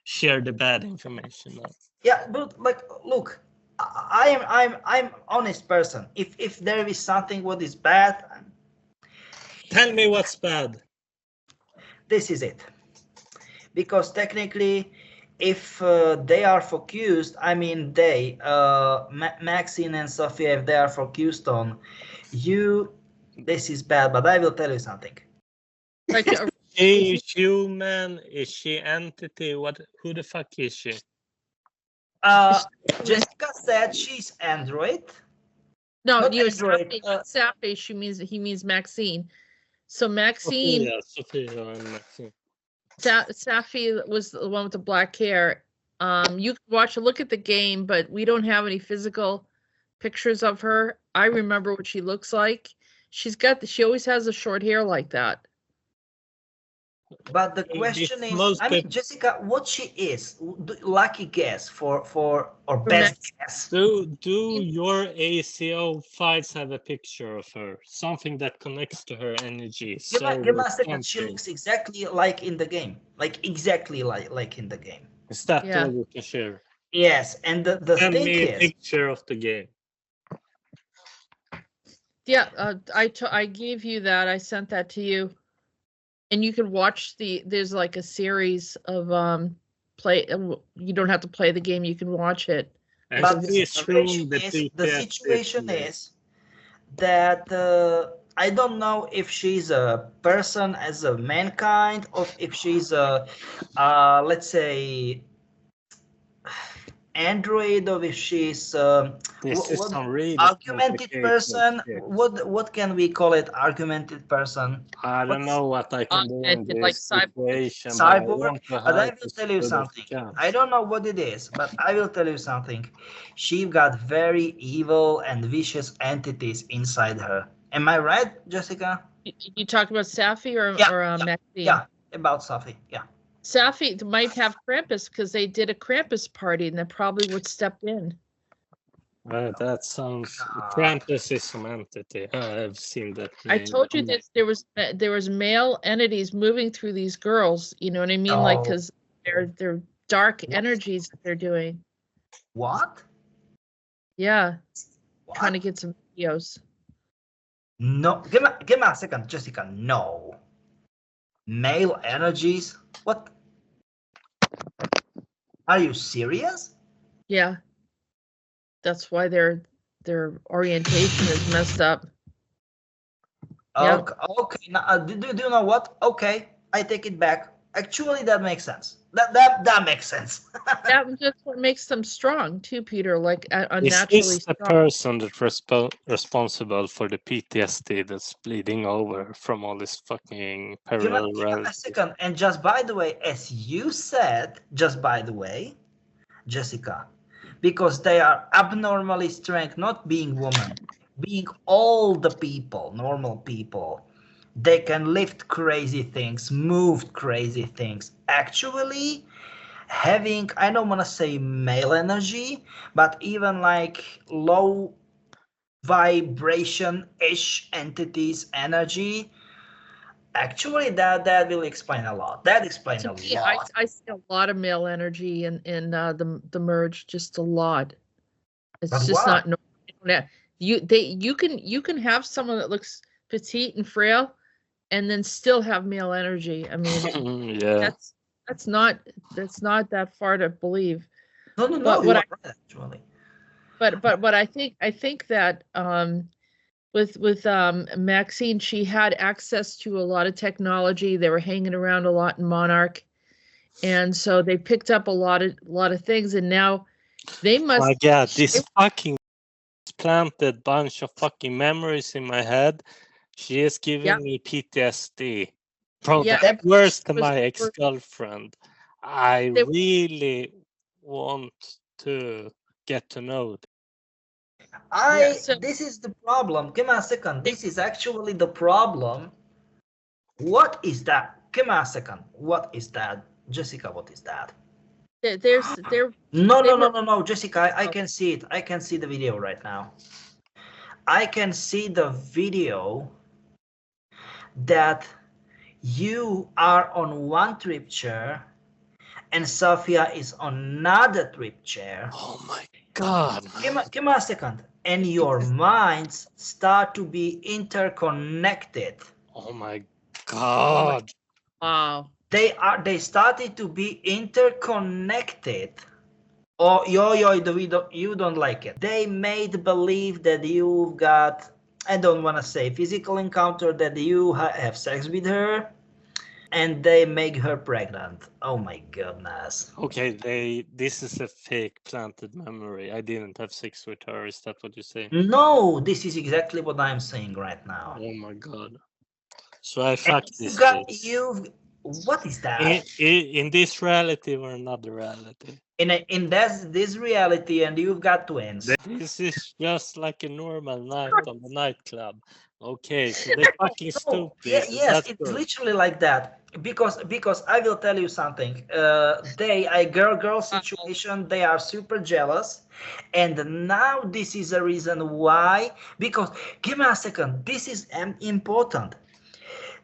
share the bad information. Yeah, but like, look, I'm honest person. If there is something what is bad, Tell me what's bad. this is it. Because technically, if they are focused, I mean Maxine and Sophia, if they are focused on you, this is bad. But I will tell you something. Like Is she human? Is she entity? Who the fuck is she? Jessica said she's Android. no, Not you Android. Safi, he means Maxine. So Maxine, Sophia and Maxine. Safi was the one with the black hair. You can look at the game, but we don't have any physical pictures of her. I remember what she looks like. She always has the short hair like that. But the question is, I mean, Jessica, what she is? Lucky guess or best guess. Do your ACO files have a picture of her? Something that connects to her energy. Give me a second. She looks exactly like in the game. Like exactly like in the game. Is that all you can share? Yes, and the Send thing me a is, picture of the game. Yeah, I gave you that. I sent that to you. And you can watch there's like a series of play. You don't have to play the game. You can watch it. but the situation is that I don't know if she's a person as a mankind or if she's a let's say Android or if she's argumented person. What can we call it? Argumented person. I don't know what I can do in this like situation. Cyborg. But I will tell you something. I don't know what it is, but I will tell you something. She got very evil and vicious entities inside her. Am I right, Jessica? You talk about Safi or Maxine? Yeah, about Safi. Yeah. Safi might have Krampus because they did a Krampus party and they probably would step in. That sounds. Krampus is some entity. I've seen that. I told you that there was male entities moving through these girls. You know what I mean? Oh. Like because they're dark energies that they're doing. What? Yeah. What? Trying to get some videos. No, give me a second, Jessica. No. Male energies? What? Are you serious? Yeah. That's why their orientation is messed up. Okay. Now, do you know what? Okay, I take it back. Actually, that makes sense. That makes sense. That's what makes them strong too, Peter. Like Is unnaturally this the strong. person that's responsible for the PTSD that's bleeding over from all this fucking Give me parallel a reality? second. And just by the way, as you said, just by the way, Jessica, because they are abnormally strong, not being women, being all the people, normal people. They can lift crazy things, move crazy things. Actually, having, I don't want to say male energy, but even like low vibration-ish entities energy, actually that will explain a lot. That explains To a me, lot. I see a lot of male energy in the merge, just a lot. It's But just why? not normal. You can have someone that looks petite and frail, and then still have male energy. I mean, Yeah. that's not that far to believe. No, But you what are right, actually. but I think that with Maxine, she had access to a lot of technology. They were hanging around a lot in Monarch, and so they picked up a lot of things, and now they must. My God, this fucking planted bunch of fucking memories in my head. She is giving me PTSD. Bro, Yeah, that's worse than was- my ex-girlfriend. I They- really want to get to know them. This is the problem. Give me a second. This is actually the problem. What is that? Give me a second. What is that? Jessica, what is that? No, Jessica, I can see it. I can see the video right now. I can see the video that you are on one trip chair and Sophia is on another trip chair. Oh my God. Give me a second. And your minds start to be interconnected. Oh my God. Wow. They started to be interconnected. Oh, you don't like it. They made believe that you've got, I don't want to say physical encounter, that you have sex with her, and they make her pregnant. Oh my goodness. Okay, this is a fake planted memory. I didn't have sex with her. Is that what you say? No, this is exactly what I'm saying right now. Oh my God. So I fucked this bitch. What is that? In this reality or another reality? In this reality, and you've got twins. This is just like a normal night on the nightclub. Okay, so they're fucking stupid. Yes, it's literally like that. Because I will tell you something. Girl situation. They are super jealous, and now this is a reason why. Because give me a second. This is important.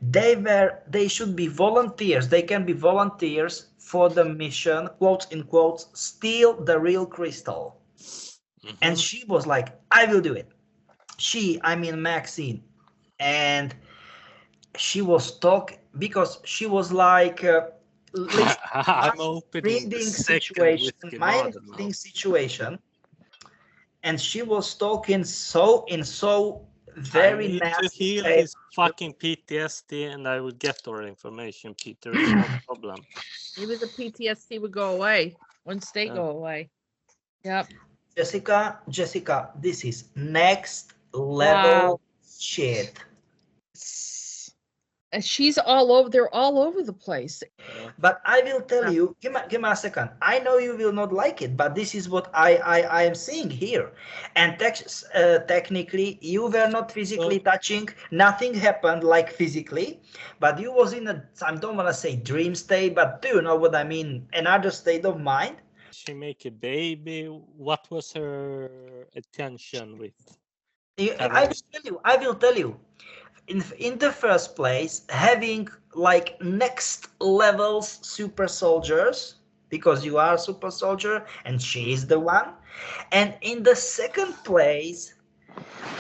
They should be volunteers. They can be volunteers for the mission, quotes in quotes, steal the real crystal. Mm-hmm. And she was like, I will do it. I mean Maxine. And she was talking because she was like, I'm opening the situation, mind-reading situation. And she was talking so very I need nasty to heal his fucking PTSD, and I will get our information, Peter. It's no problem. Maybe the PTSD would go away once they go away. Yep. Jessica, this is next level shit. And she's all over. They're all over the place. But I will tell you. Give me a second. I know you will not like it, but this is what I am seeing here. And technically, you were not physically touching. Nothing happened like physically, but you was in I don't want to say dream state, but do you know what I mean? Another state of mind. She make a baby. What was her attention with? I will tell you. In the first place, having like next levels super soldiers, because you are a super soldier and she is the one. And in the second place,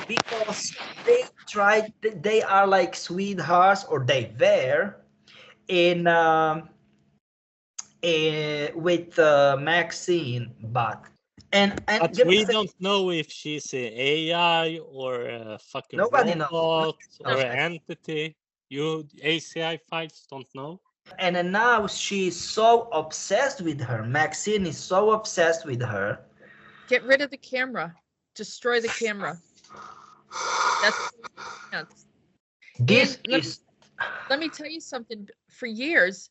because they are like sweethearts, or they were with Maxine, but we don't know if she's an AI or a fucking robot or an entity. You ACI files don't know. And then now she's so obsessed with her. Maxine is so obsessed with her. Get rid of the camera. Destroy the camera. That's This and is let me tell you something. For years,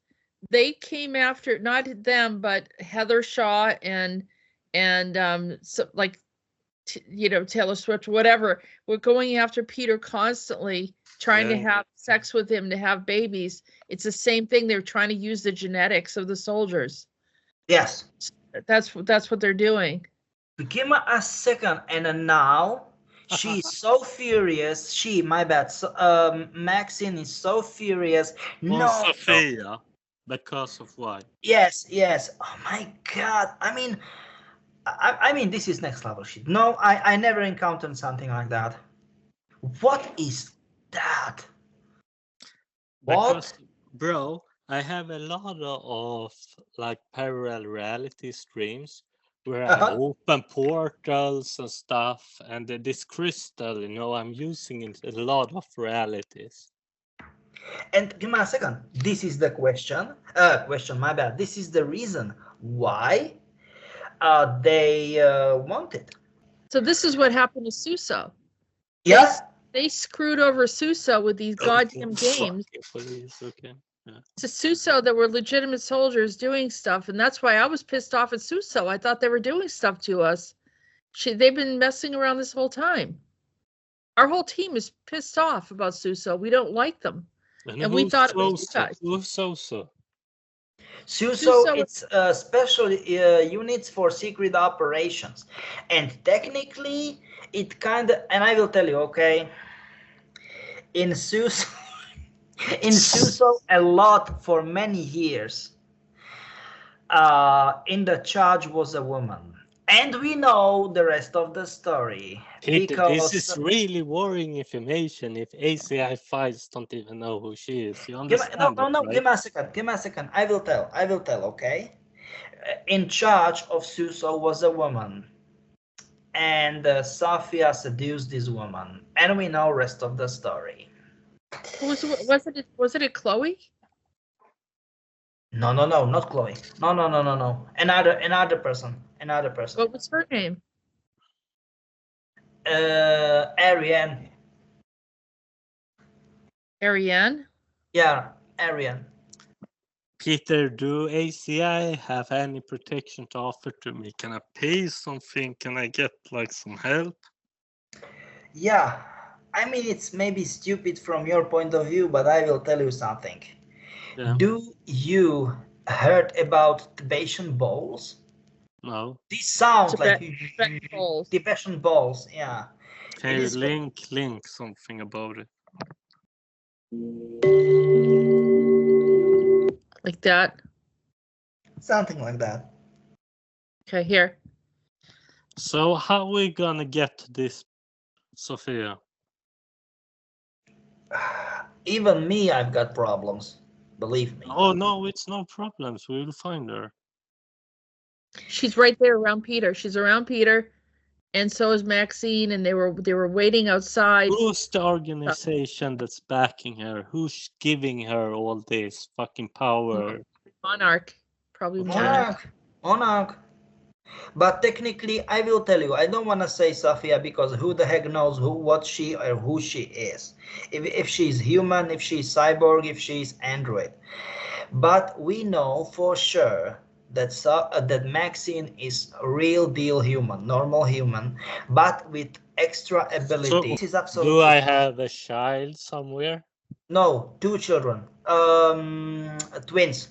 they came after, not them, but Heather Shaw and so like Taylor Swift, whatever, were going after Peter constantly, trying to have sex with him, to have babies. It's the same thing. They're trying to use the genetics of the soldiers. yes. That's what they're doing. Give me a second, and then now she's so furious. My bad. Maxine is so furious. No, Sophia, because of what? yes. Oh my God. I mean, this is next level shit. No, I never encountered something like that. What is that? Because, What? bro, I have a lot of like parallel reality streams where I open portals and stuff, and this crystal, I'm using in a lot of realities. And give me a second. This is the question. My bad. This is the reason why they want it. So this is what happened to SUSO. Yeah. They screwed over SUSO with these goddamn games. Police, okay. Yeah. To SUSO, there were legitimate soldiers doing stuff, and that's why I was pissed off at SUSO. I thought they were doing stuff to us. They've been messing around this whole time. Our whole team is pissed off about SUSO. We don't like them. And we thought it was you guys. Who's SUSO? SUSO, it's special units for secret operations. And technically, it kind of, and I will tell you, okay, in SUSO, a lot for many years, in the charge was a woman. And we know the rest of the story. Because this is really worrying information if ACI files don't even know who she is. You understand? No, right? give me a second. I will tell, okay? In charge of SUSO was a woman. And Sofia seduced this woman. And we know rest of the story. Was it a Chloe? No, not Chloe. No. Another person. What was her name? Ariane. Ariane? Yeah, Ariane. Peter, do ACI have any protection to offer to me? Can I pay something? Can I get like some help? Yeah, I mean, it's maybe stupid from your point of view, but I will tell you something. Yeah. Do you heard about Tibetan bowls? No. These sound Tibetan like bowls. Tibetan bowls, yeah. Can you link something about it? Like that? Something like that. Okay, here. So how are we gonna get to this, Sophia? Even me, I've got problems. Believe me. Oh no, it's no problems. We will find her. She's right there around Peter. She's around Peter, and so is Maxine, and they were waiting outside. Who's the organization that's backing her? Who's giving her all this fucking power? Monarch. Probably Monarch. But technically, I will tell you, I don't want to say Sofia because who the heck knows who she is. If she's human, if she's cyborg, if she's android. But we know for sure that Maxine is a real deal human, normal human, but with extra abilities. So, is absolutely. do I have a child somewhere? No, 2 children. Twins.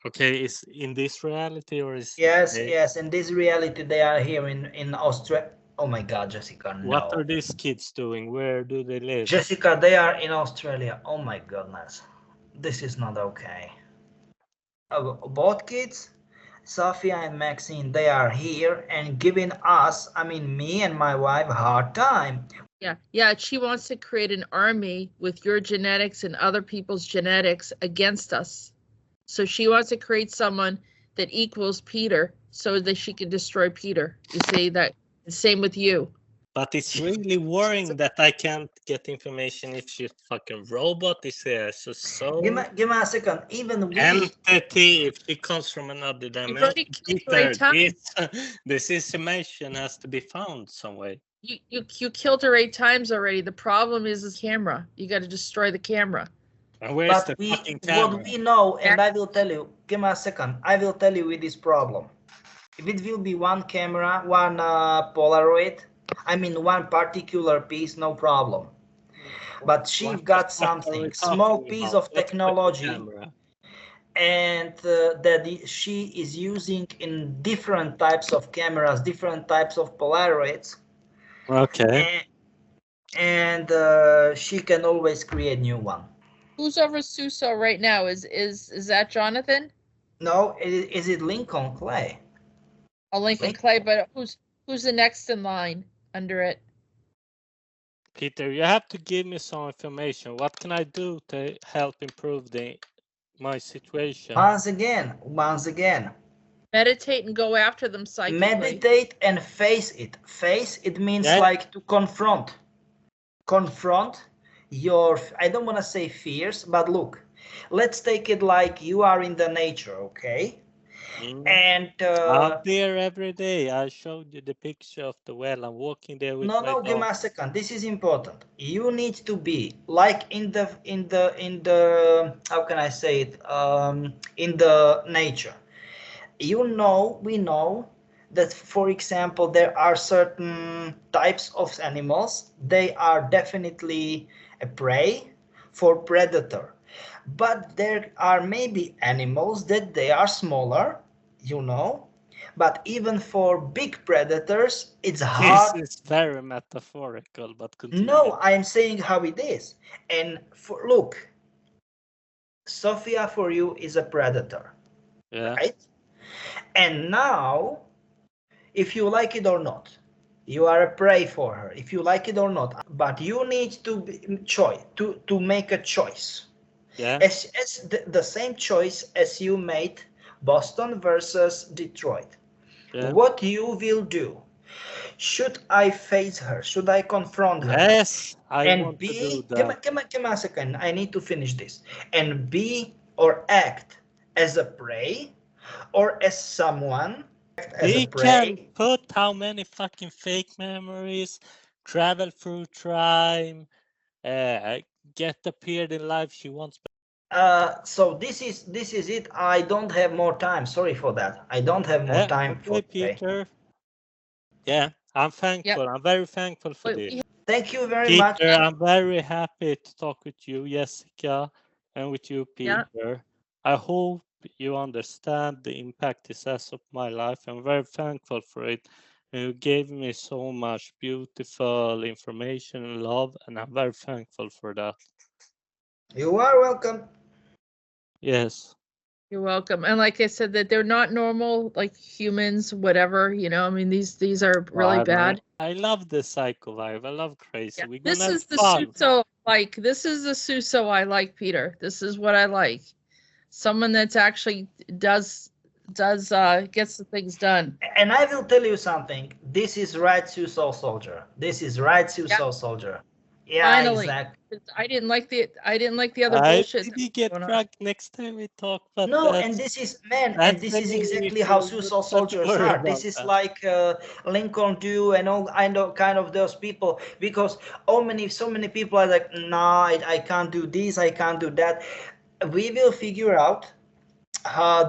Okay, is in this reality or is Yes, in this reality they are here in Australia. Oh my God, Jessica, no. What are these kids doing? Where do they live? Jessica, they are in Australia. Oh my goodness. This is not okay. Both kids, Sofia and Maxine, they are here and giving us, I mean me and my wife, a hard time. Yeah, she wants to create an army with your genetics and other people's genetics against us. So she wants to create someone that equals Peter so that she can destroy Peter. You see that? Same with you. But it's really worrying that I can't get information if she's fucking robot, is a SUSO Give me a second. Even we, entity, if she comes from another You've already dimension. killed 3 times. This information has to be found some way. You killed her 8 times already. The problem is the camera. You got to destroy the camera. And where's but the we, fucking camera? what we know, and I will tell you. Give me a second. I will tell you with this problem. If it will be one camera, one Polaroid, I mean one particular piece, no problem. But she What got the fuck are we something, small talking piece about? of What's the technology, camera? and that she is using in different types of cameras, different types of Polaroids, Okay. and she can always create new one. Who's over SUSO right now? Is that Jonathan? No, is it Lincoln Clay? Oh, Lincoln Clay, but who's the next in line under it? Peter, you have to give me some information. What can I do to help improve my situation? Once again. Meditate and go after them psychically. Meditate and face it. Face it means like to confront. Confront your, I don't want to say fears, but look, let's take it like you are in the nature, okay? And I'm there every day. I showed you the picture of the well. I'm walking there with my dog. Give me a second. This is important. You need to be like in the how can I say it? In the nature. We know that, for example, there are certain types of animals. They are definitely a prey for predator. But there are maybe animals that they are smaller, but even for big predators, it's hard. This is very metaphorical, but continue. No, I'm saying how it is. And look, Sophia for you is a predator, right? And now, if you like it or not, you are a prey for her, if you like it or not, but you need to make a choice. As the same choice as you made Boston versus Detroit. What you will do? Should I face her? Should I confront her? Yes, I want to do that. Give me a second. I need to finish this. And be or act as a prey or as someone. We can put how many fucking fake memories, travel through time, get appeared in life she wants. So this is it. I don't have more time. Sorry for that. I don't have more time for Peter. Yeah, I'm thankful. I'm very thankful for this. Thank you very much. Peter, I'm very happy to talk with you, Jessica, and with you, Peter. I hope you understand the impact this has on my life. I'm very thankful for it. You gave me so much beautiful information and love, and I'm very thankful for that. You are welcome. Yes. You're welcome. And like I said, that they're not normal, like humans, whatever, I mean, these are really bad. I love the psycho vibe. I love crazy. Yeah. This is the SUSO, this is the SUSO I like, Peter. This is what I like. Someone that's actually gets the things done. And I will tell you something. This is right SUSO soldier. This is right SUSO soldier. Yeah, finally. Exactly. I didn't like the other bullshit. Did you get cracked next time we talk? But no, and this is exactly how SUSO soldiers are. This is like Lincoln Do and all kind of those people, because so many people are like, nah, I can't do this, I can't do that. We will figure out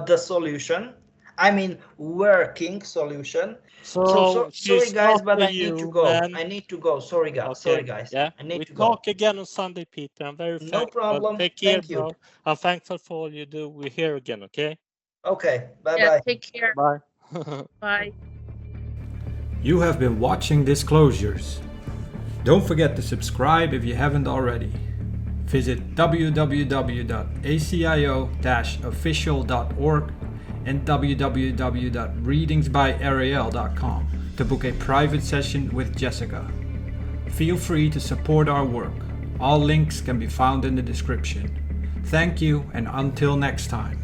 the solution. I mean, working solution. So sorry guys, but I need to go. I need to go. Sorry guys. Okay. Sorry guys. Yeah. I need to go. We talk again on Sunday, Peter. I'm very thankful. No problem. Take care, Thank you. bro. I'm thankful for all you do. We're here again, okay? Okay. Bye yeah, bye. Take care. Bye. Bye. You have been watching Disclosures. Don't forget to subscribe if you haven't already. Visit www.acio-official.org and www.readingsbyarael.com to book a private session with Jessica. Feel free to support our work. All links can be found in the description. Thank you, and until next time.